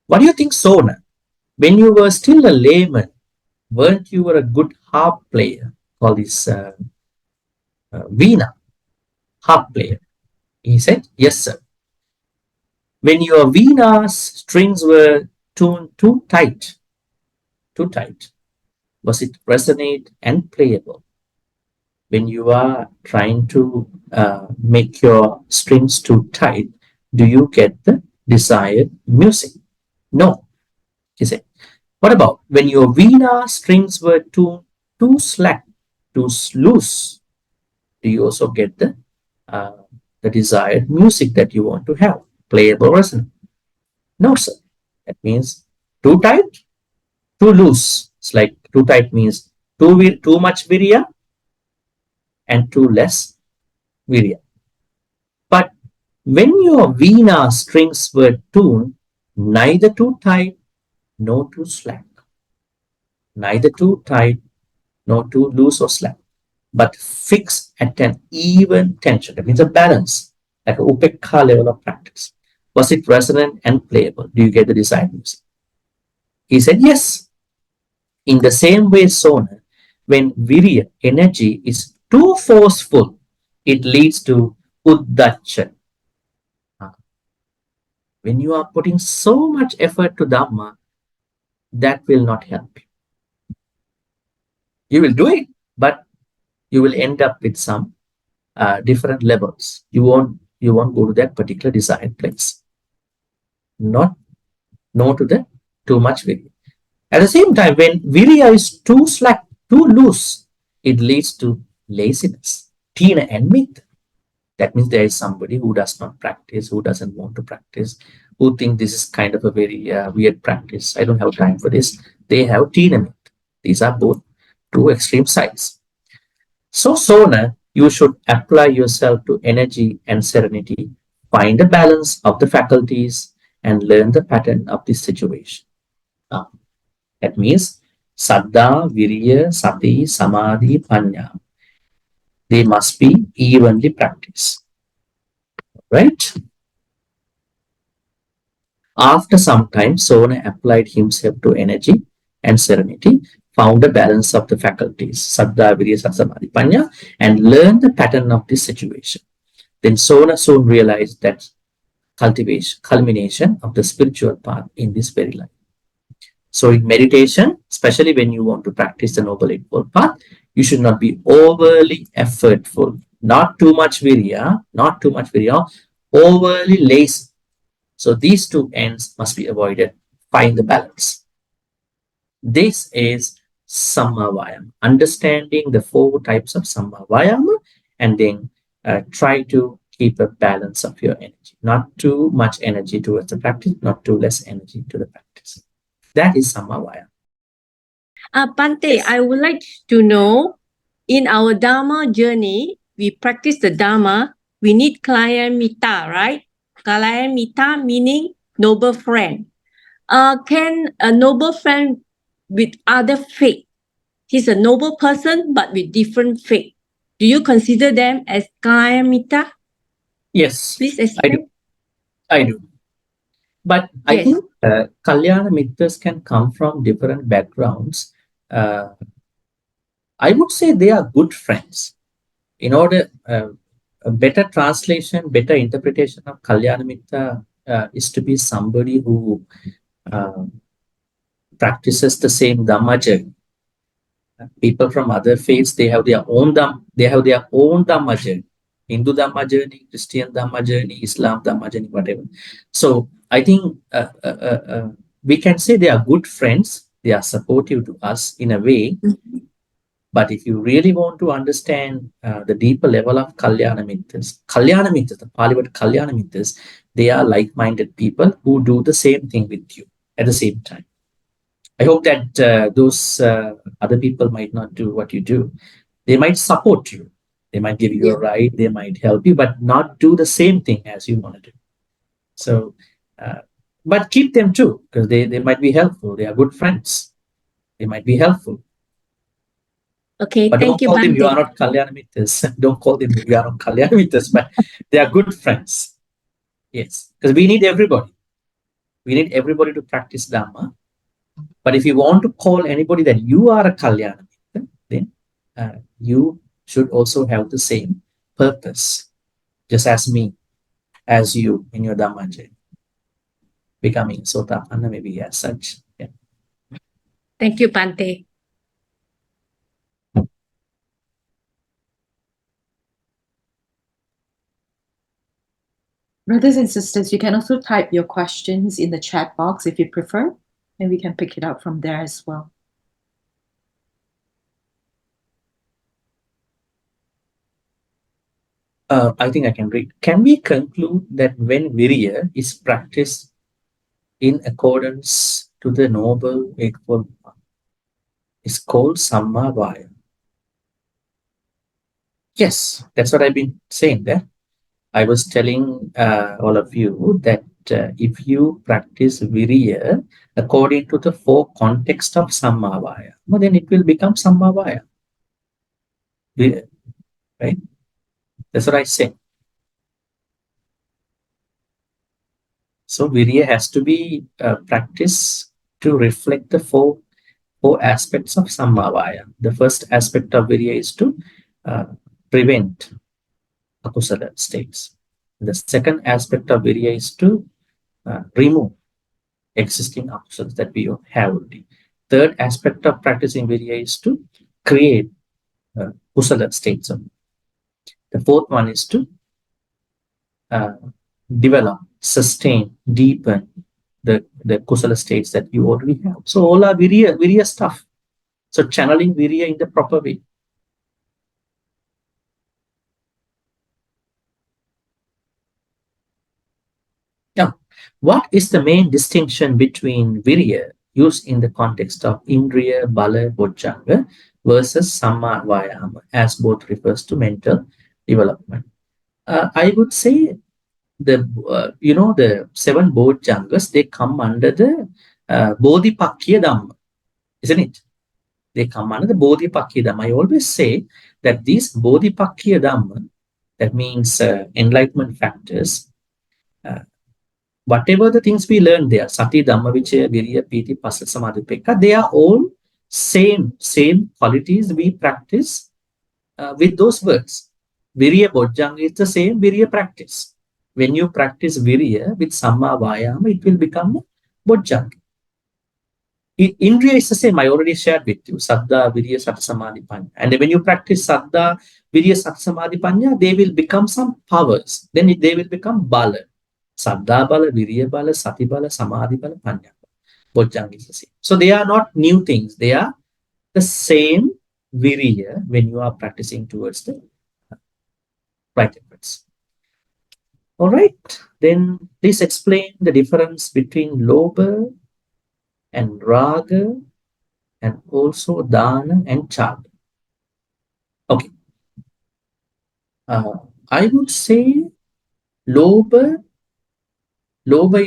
What do you think, Sona? When you were still a layman, weren't you a good harp player? Call this Veena, harp player. He said, yes, sir. When your Veena's strings were tuned too tight, was it resonate and playable? When you are trying to make your strings too tight, do you get the desired music? No, he said. What about when your Veena strings were too slack, too loose? Do you also get uh, the desired music that you want to have, playable resonant? No, sir. That means too tight, too loose. It's like too tight means too much virya and too less virya. But when your Veena strings were tuned, neither too tight nor too slack, neither too tight nor too loose or slack, but fixed at an even tension. That means a balance, like a upekha level of practice. Was it resonant and playable? Do you get the desired music? He said, yes. In the same way, Sona, when virya, energy, is too forceful, it leads to uddacha. When you are putting so much effort to Dhamma, that will not help you. You will do it, but you will end up with some different levels. You won't go to that particular desired place. Not no to the too much virya. At the same time, when virya is too slack, too loose, it leads to laziness, tina and myth. That means there is somebody who does not practice, who doesn't want to practice, who think this is kind of a very weird practice. I don't have time for this. They have teen and myth. These are both two extreme sides. So, Sona, you should apply yourself to energy and serenity, find a balance of the faculties, and learn the pattern of this situation. Ah, that means Saddha, Virya, Sati, Samadhi, Panya. They must be evenly practiced. Right? After some time, Sona applied himself to energy and serenity, found a balance of the faculties, Saddha, Virya, Samadhi, Panya, and learned the pattern of this situation. Then Sona soon realized that culmination of the spiritual path in this very life. So in meditation, especially when you want to practice the Noble Eightfold Path, you should not be overly effortful, not too much virya, overly lazy. So these two ends must be avoided. Find the balance. This is Samma Vayama, understanding the four types of Samma Vayama, and then try to keep a balance of your energy. Not too much energy towards the practice, not too less energy to the practice. That is Samma Vayama. Bante, I would like to know, in our Dhamma journey, we practice the Dhamma, we need Kalyana right? Kalyana meaning noble friend. Can a noble friend with other faith, he's a noble person but with different faith, do you consider them as Kalyana? Yes, Please explain. I do. But I Yes. think Kalyana Mitras can come from different backgrounds. I would say they are good friends. In order, a better translation, better interpretation of Kalyana Mitra is to be somebody who uh, practices the same Dhamma journey. People from other faiths, they have their own Dhamma journey. Hindu Dhamma journey, Christian Dhamma journey, Islam Dhamma journey, whatever. So I think we can say they are good friends. They are supportive to us in a way. But if you really want to understand the deeper level of Kalyana Mittas, the Pali word Kalyana Mittas, they are like-minded people who do the same thing with you at the same time. I hope that those other people might not do what you do. They might support you. They might give you a ride. They might help you, but not do the same thing as you want to do. So, but keep them too, because they might be helpful. They are good friends. They might be helpful. Okay, But thank don't you, call them you are Bante. not Kalyanamittas. Don't call them you are not Kalyanamittas, but they are good friends. Yes, because we need everybody. We need everybody to practice Dhamma. But if you want to call anybody that you are a Kalyanamitta, then you should also have the same purpose, just as me, as you in your Dhamma journey, becoming Sotapanna maybe as such. Yeah. Thank you, Bante. Brothers and sisters, you can also type your questions in the chat box if you prefer, and we can pick it up from there as well. I think I can read. Can we conclude that when Virya is practiced in accordance to the Noble Eightfold Path, is called Samma Vaya? Yes, that's what I've been saying there. I was telling all of you that if you practice Virya according to the four context of Sammavaya, well, then it will become Sammavaya. Right? That's what I say. So Virya has to be practiced to reflect the four aspects of Sammavaya. The first aspect of Virya is to uh, prevent akusala states. The second aspect of Virya is to remove existing akusals that we have already. Third aspect of practicing Virya is to create kusala states. The fourth one is to uh, develop, sustain, deepen the kusala states that you already have. So all are Virya stuff. So channeling Virya in the proper way. Now, what is the main distinction between Virya used in the context of Indriya, Bala, Bojjhanga versus Samma Vayama, as both refers to mental development? I would say the seven Bojjhangas, they come under the Bodhipakya Dhamma, isn't it? They come under the Bodhipakya Dhamma. I always say that these Bodhipakya Dhamma, that means enlightenment factors, uh, whatever the things we learn there, Sati, Dhamma, Vichaya, Virya, Piti, Passa, Samadhi, Pekka, they are all same qualities we practice with those words. Virya Bojjhanga is the same Virya practice. When you practice Virya with Samma Vayama, it will become Bojjhanga. Indriya is the same. I already shared with you. Saddha, Virya, Sati, Samadhi, Panya. And when you practice Saddha, Virya, Sati, Samadhi, Panya, they will become some powers. Then they will become Bala. Saddha Bala, Virya Bala, Sati Bala, Samadhi Bala, Panya Bala. Bojjhanga is the same. So they are not new things. They are the same Virya when you are practicing towards the right efforts. All right. Then please explain the difference between Lobha and Raga and also Dana and Chad. Okay. I would say Lobha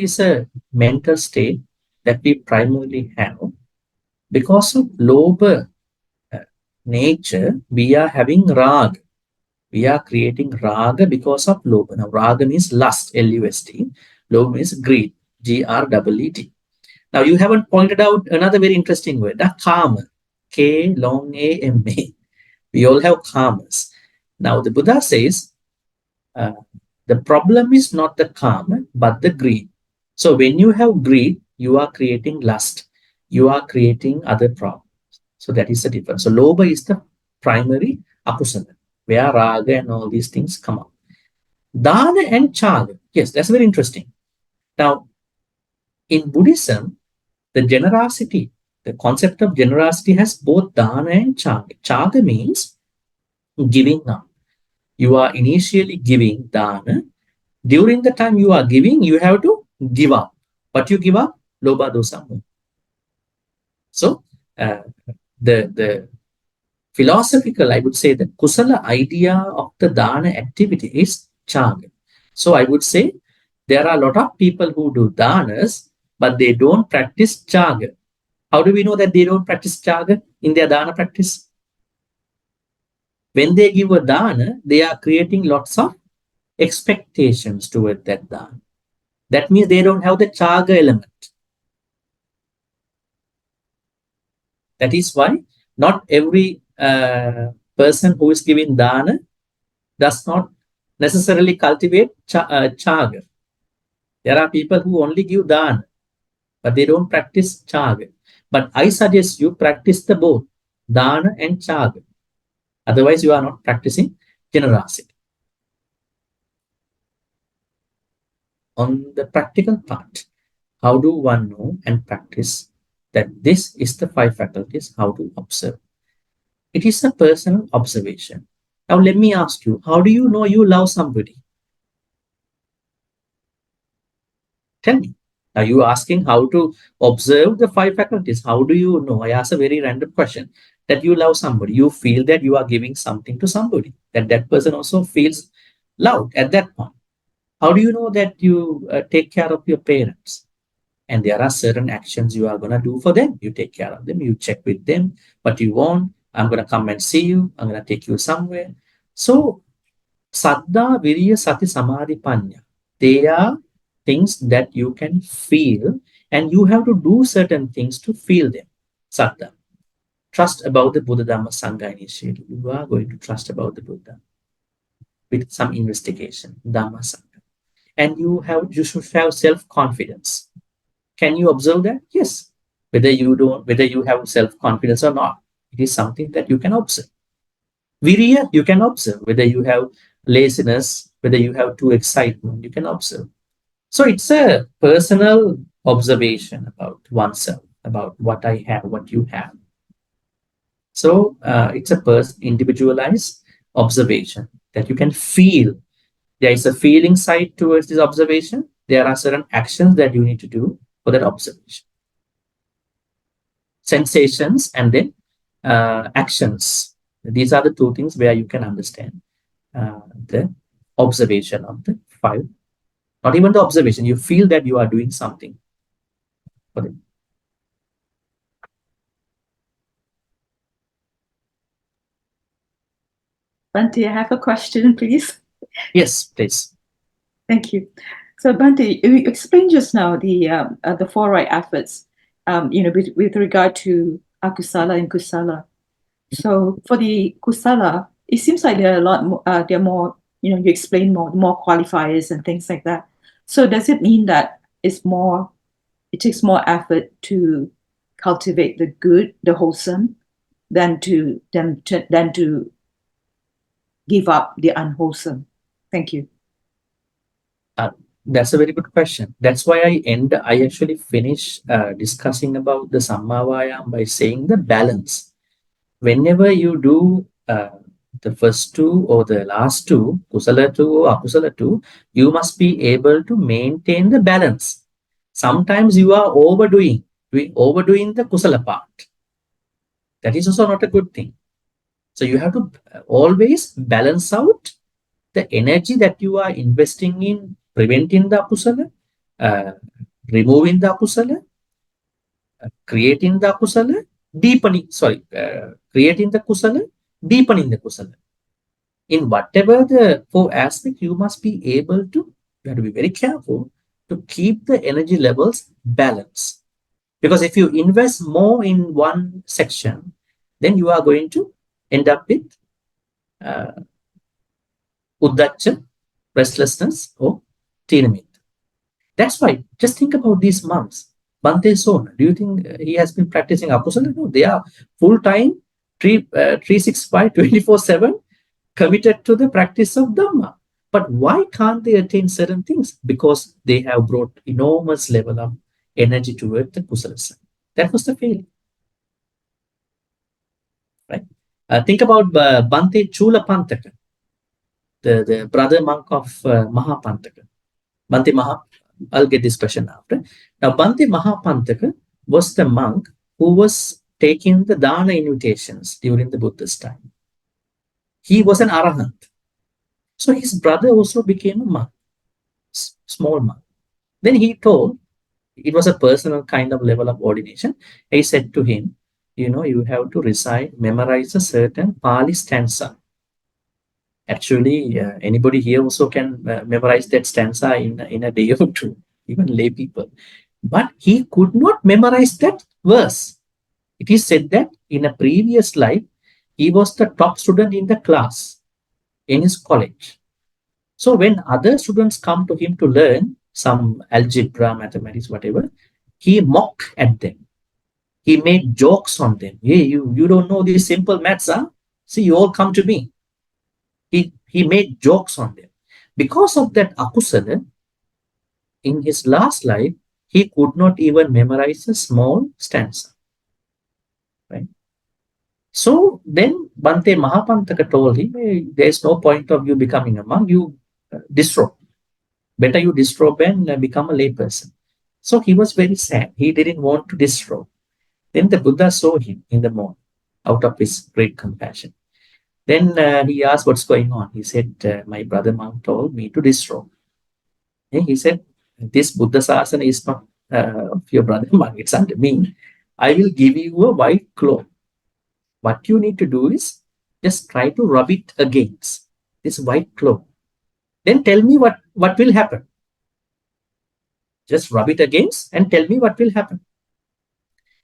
is a mental state that we primarily have. Because of Lobha nature, we are having Raga. We are creating Raga because of Lobha. Now, Raga means lust, L-U-S-T. Lobha means greed, G-R-E-E-D. Now, you haven't pointed out another very interesting word, Kama, K-long-A-M-A. We all have Kamas. Now, the Buddha says, the problem is not the Kama, but the greed. So, when you have greed, you are creating lust. You are creating other problems. So, that is the difference. So, Lobha is the primary akusala, where Raga and all these things come up. Dana and Chaga, yes, that's very interesting. Now, in Buddhism, the generosity The concept of generosity has both dana and chaga. Chaga means giving up. You are initially giving dana. During the time you are giving, you have to give up. What you give up? Lobha, dosa, moha. So the philosophical, I would say, the kusala idea of the dana activity is chaga. So I would say there are a lot of people who do danas, but they don't practice chaga. How do we know that they don't practice chaga in their dana practice? When they give a dana, they are creating lots of expectations toward that dana. That means they don't have the chaga element. That is why not every person who is giving dana does not necessarily cultivate chaga. There are people who only give dana, but they don't practice chaga. But I suggest you practice the both, dana and chaga. Otherwise, you are not practicing generosity. On the practical part, how do one know and practice that this is the five faculties, how to observe? It is a personal observation. Now, let me ask you, how do you know you love somebody? Tell me. Now, you are asking how to observe the five faculties. How do you know? I ask a very random question. That you love somebody. You feel that you are giving something to somebody. That person also feels loved at that point. How do you know that you take care of your parents? And there are certain actions you are going to do for them. You take care of them. You check with them what you want. I'm going to come and see you. I'm going to take you somewhere. So, Saddha, Viriya, Sati, Samadhi, Panya. They are things that you can feel, and you have to do certain things to feel them. Saddha. Trust about the Buddha Dhamma Sangha initiative. You are going to trust about the Buddha with some investigation. Dhamma Sangha. And you should have self-confidence. Can you observe that? Yes. Whether you have self-confidence or not, it is something that you can observe. Viriya, you can observe. Whether you have laziness, whether you have too excitement, you can observe. So it's a personal observation about oneself, about what I have, what you have. So it's a individualized observation that you can feel. There is a feeling side towards this observation. There are certain actions that you need to do for that observation. Sensations and then actions. These are the two things where you can understand the observation of the five. Not even the observation, you feel that you are doing something for them. Bhante, I have a question, please. Yes, please. Thank you. So, Bhante, you explained just now the four right efforts, with regard to akusala and kusala. So, for the kusala, it seems like there are a lot more. There are more. You explain more qualifiers and things like that. So, does it mean that it takes more effort to cultivate the good, the wholesome, than to give up the unwholesome? Thank you. That's a very good question. That's why I actually finish discussing about the Sammavayam by saying the balance. Whenever you do the first two or the last two, kusala two or akusala two, you must be able to maintain the balance. Sometimes you are overdoing the kusala part. That is also not a good thing. So you have to always balance out the energy that you are investing in preventing the akusala, removing the akusala, creating the akusala, creating the kusala, deepening the kusala. In whatever the four aspects, you have to be very careful to keep the energy levels balanced. Because if you invest more in one section, then you are going to end up with uddacha, restlessness, or tinamit. That's why, just think about these monks. Bhante Son, do you think he has been practicing akusala? No, they are full-time, 365, 24/7 committed to the practice of Dhamma. But why can't they attain certain things? Because they have brought enormous level of energy toward the kusala side. That was the failure. right? Think about Bante Chulapantaka, the brother monk of Mahapantaka. Bante Maha, I'll get this question after. Now, Bante Mahapantaka was the monk who was taking the dana invitations during the Buddha's time. He was an arahant. So his brother also became a monk, small monk. Then he told, it was a personal kind of level of ordination. He said to him, you have to recite, memorize a certain Pali stanza. Actually, anybody here also can memorize that stanza in a day or two, even lay people. But he could not memorize that verse. It is said that in a previous life, he was the top student in the class in his college. So when other students come to him to learn some algebra, mathematics, whatever, he mocked at them. He made jokes on them. Hey, you don't know these simple maths, huh? See, you all come to me. He made jokes on them. Because of that akusala, in his last life, he could not even memorize a small stanza. Right? So then Bante Mahapantaka told him, hey, there's no point of you becoming a monk, you disrobe. Better you disrobe and become a layperson. So he was very sad. He didn't want to disrobe. Then the Buddha saw him in the morning out of his great compassion. Then he asked what's going on. He said, my brother monk told me to disrobe. And he said, this Buddha Sasana is not of your brother monk, it's under me. I will give you a white cloth. What you need to do is just try to rub it against this white cloth. Then tell me what will happen. Just rub it against and tell me what will happen.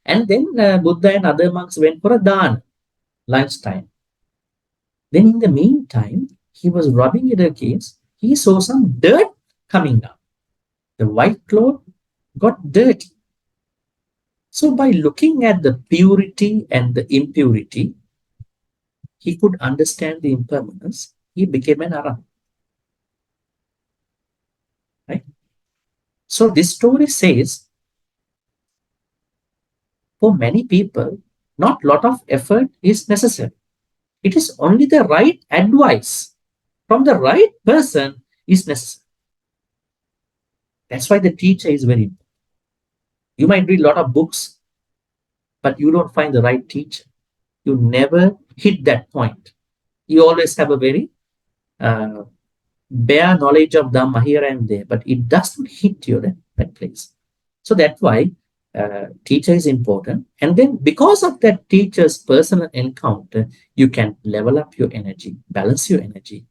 And then Buddha and other monks went for a dana, lunchtime. Then in the meantime, he was rubbing it against, he saw some dirt coming down. The white cloth got dirty. So by looking at the purity and the impurity, he could understand the impermanence. He became an arahant. Right? So this story says, for many people, not lot of effort is necessary. It is only the right advice from the right person is necessary. That's why the teacher is very important. You might read a lot of books, but you don't find the right teacher. You never hit that point. You always have a very bare knowledge of Dhamma here and there, but it does not hit you that place. So that's why teacher is important. And then because of that teacher's personal encounter, you can level up your energy, balance your energy.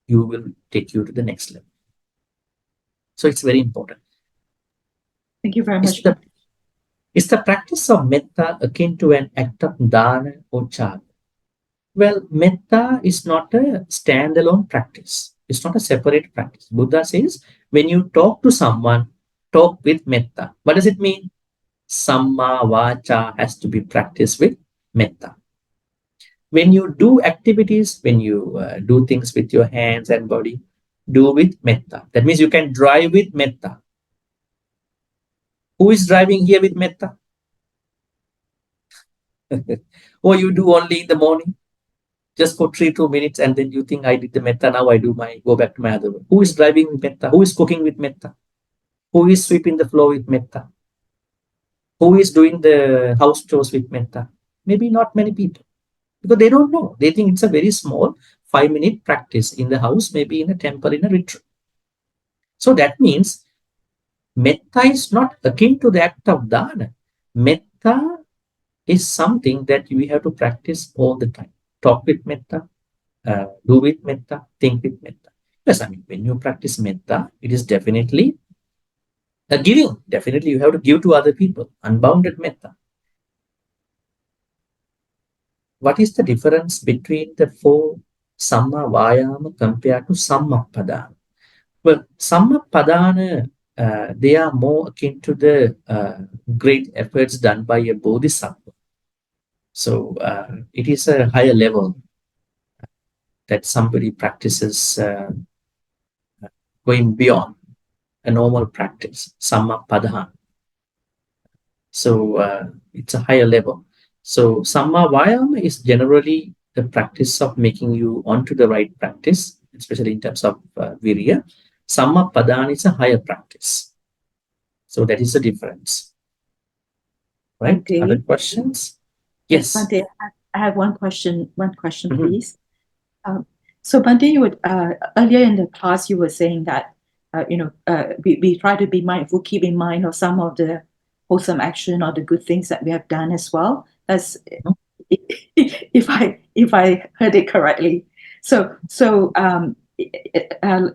You will take you to the next level. So it's very important. Thank you very much. Is the practice of metta akin to an act of dana or charity? Well, metta is not a standalone practice. It's not a separate practice. Buddha says, when you talk to someone, talk with metta. What does it mean? Samma vacha has to be practiced with metta. When you do activities, when you do things with your hands and body, do with metta. That means you can drive with metta. Who is driving here with metta? Or you do only in the morning, just for 2 minutes, and then you think I did the metta, now I go back to my other work. Who is driving with metta? Who is cooking with metta? Who is sweeping the floor with metta? Who is doing the house chores with metta? Maybe not many people, because they don't know. They think it's a very small 5-minute practice in the house, maybe in a temple, in a retreat. So that means metta is not akin to the act of dana. Metta is something that we have to practice all the time. Talk with metta, do with metta, think with metta. Yes, I mean, when you practice metta, it is definitely a giving. Definitely, you have to give to other people. Unbounded metta. What is the difference between the 4 Samma Vayama compared to Samma Padana? Well, Samma Padana, they are more akin to the great efforts done by a Bodhisattva. So it is a higher level that somebody practices going beyond a normal practice, Samma Padana. So it's a higher level. So Samma Vayama is generally the practice of making you onto the right practice, especially in terms of Virya. Samma Padana is a higher practice. So that is the difference. Right? Bhante. Other questions? Yes. Bhante, I have one question. Mhm. Please. So Bhante, you would earlier in the class you were saying that we try to be mindful, keep in mind of some of the wholesome action or the good things that we have done as well. That's Mhm. if I heard it correctly. So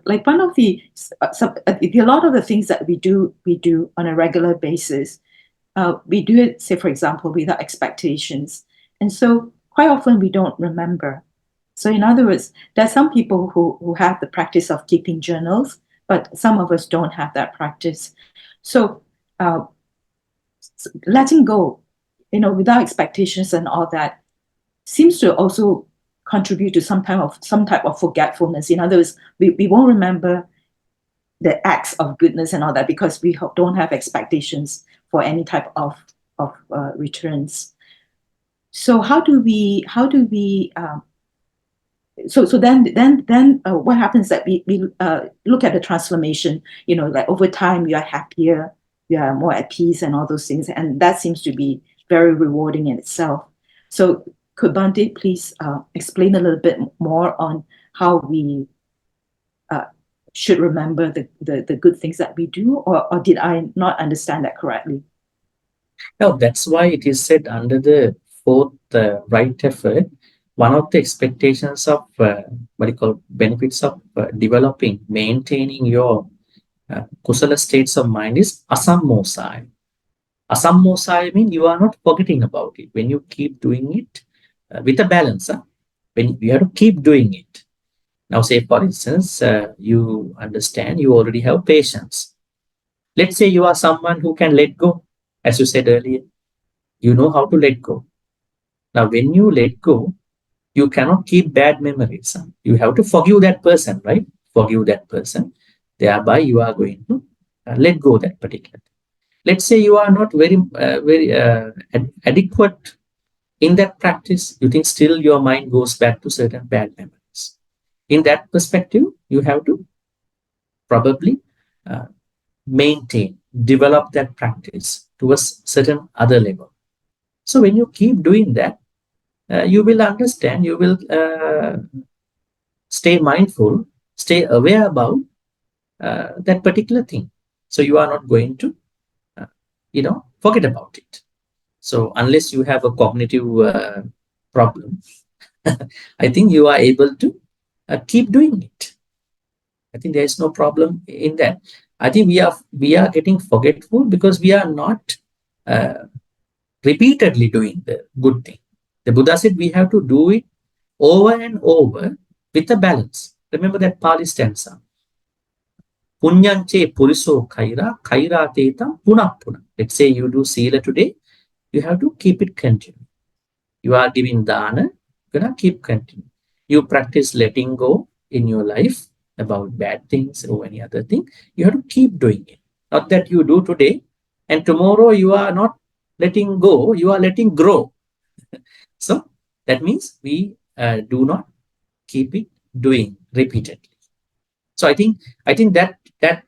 like one of the a lot of the things that we do on a regular basis, we do it, say, for example, without expectations. And so quite often we don't remember. So in other words, there are some people who have the practice of keeping journals, but some of us don't have that practice. So letting go, without expectations and all that, seems to also contribute to some type of forgetfulness. In other words, we won't remember the acts of goodness and all that because we don't have expectations for any type of returns. So how do we so then what happens that we look at the transformation, like over time you are happier, you are more at peace and all those things, and that seems to be very rewarding in itself. So could Bhante please explain a little bit more on how we should remember the good things that we do, or did I not understand that correctly? Now, that's why it is said under the fourth right effort, one of the expectations of what you call benefits of developing, maintaining your kusala states of mind is asammosaya. Asammosaya means you are not forgetting about it. When you keep doing it with a balance, when you have to keep doing it. Now, say for instance, you understand you already have patience. Let's say you are someone who can let go, as you said earlier. You know how to let go. Now, when you let go, you cannot keep bad memories. You have to forgive that person, right? Forgive that person. Thereby, you are going to let go that particular. Let's say you are not very adequate in that practice. You think still your mind goes back to certain bad memories. In that perspective, you have to probably uh, maintain, develop that practice to a certain other level. So when you keep doing that, you will understand, you will stay mindful, stay aware about that particular thing. So you are not going to, forget about it. So unless you have a cognitive problem, I think you are able to keep doing it. I think there is no problem in that. I think we are getting forgetful because we are not uh, repeatedly doing the good thing. The Buddha said we have to do it over and over with a balance. Remember that Pali stanza. Punyanche puriso kaira tetam punapuna. Let's say you do sila today, you have to keep it continue. You are giving dana, you're gonna keep continuing. You practice letting go in your life about bad things or any other thing. You have to keep doing it. Not that you do today and tomorrow you are not letting go, you are letting grow. So that means we do not keep it doing repeatedly. So I think that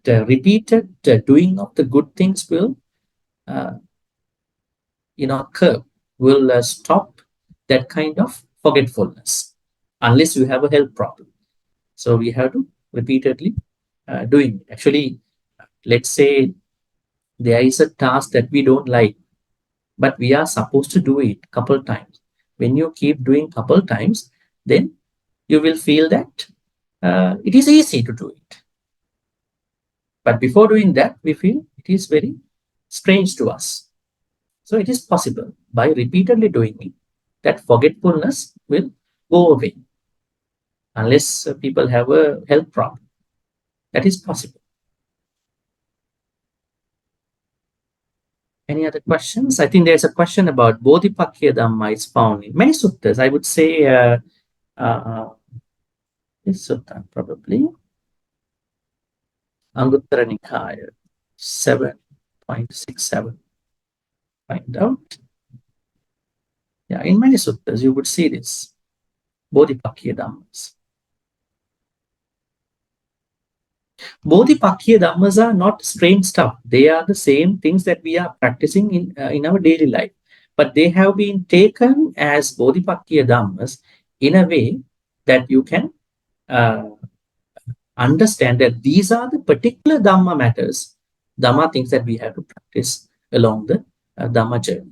repeated doing of the good things will uh, curb, will stop that kind of forgetfulness unless you have a health problem. So we have to repeatedly doing it. Actually, let's say there is a task that we don't like, but we are supposed to do it couple times. When you keep doing couple times, then you will feel that it is easy to do it. But before doing that, we feel it is very strange to us. So it is possible by repeatedly doing it that forgetfulness will go away unless people have a health problem. That is possible. Any other questions? I think there's a question about Bodhipakya Dhamma is found in many suttas. I would say uh, this sutta probably Anguttara Nikaya 7.67. Find out. Yeah, in many suttas, you would see this. Bodhipakya Dhammas. Bodhipakya Dhammas are not strange stuff. They are the same things that we are practicing in our daily life. But they have been taken as Bodhipakya Dhammas in a way that you can understand that these are the particular Dhamma matters, Dhamma things that we have to practice along the Dhamma journey.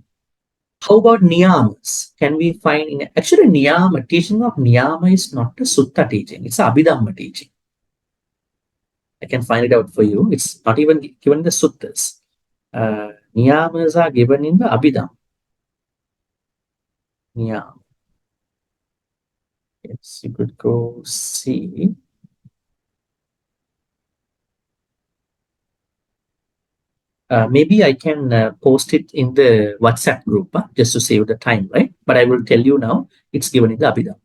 How about niyamas? Can we find in actually niyama, teaching of niyama is not a sutta teaching, it's a abhidhamma teaching. I can find it out for you. It's not even given in the suttas. Niyamas are given in the abhidhamma. Niyama. Yes, you could go see. Maybe I can post it in the WhatsApp group just to save the time, right? But I will tell you now, it's given in the Abhidhamma.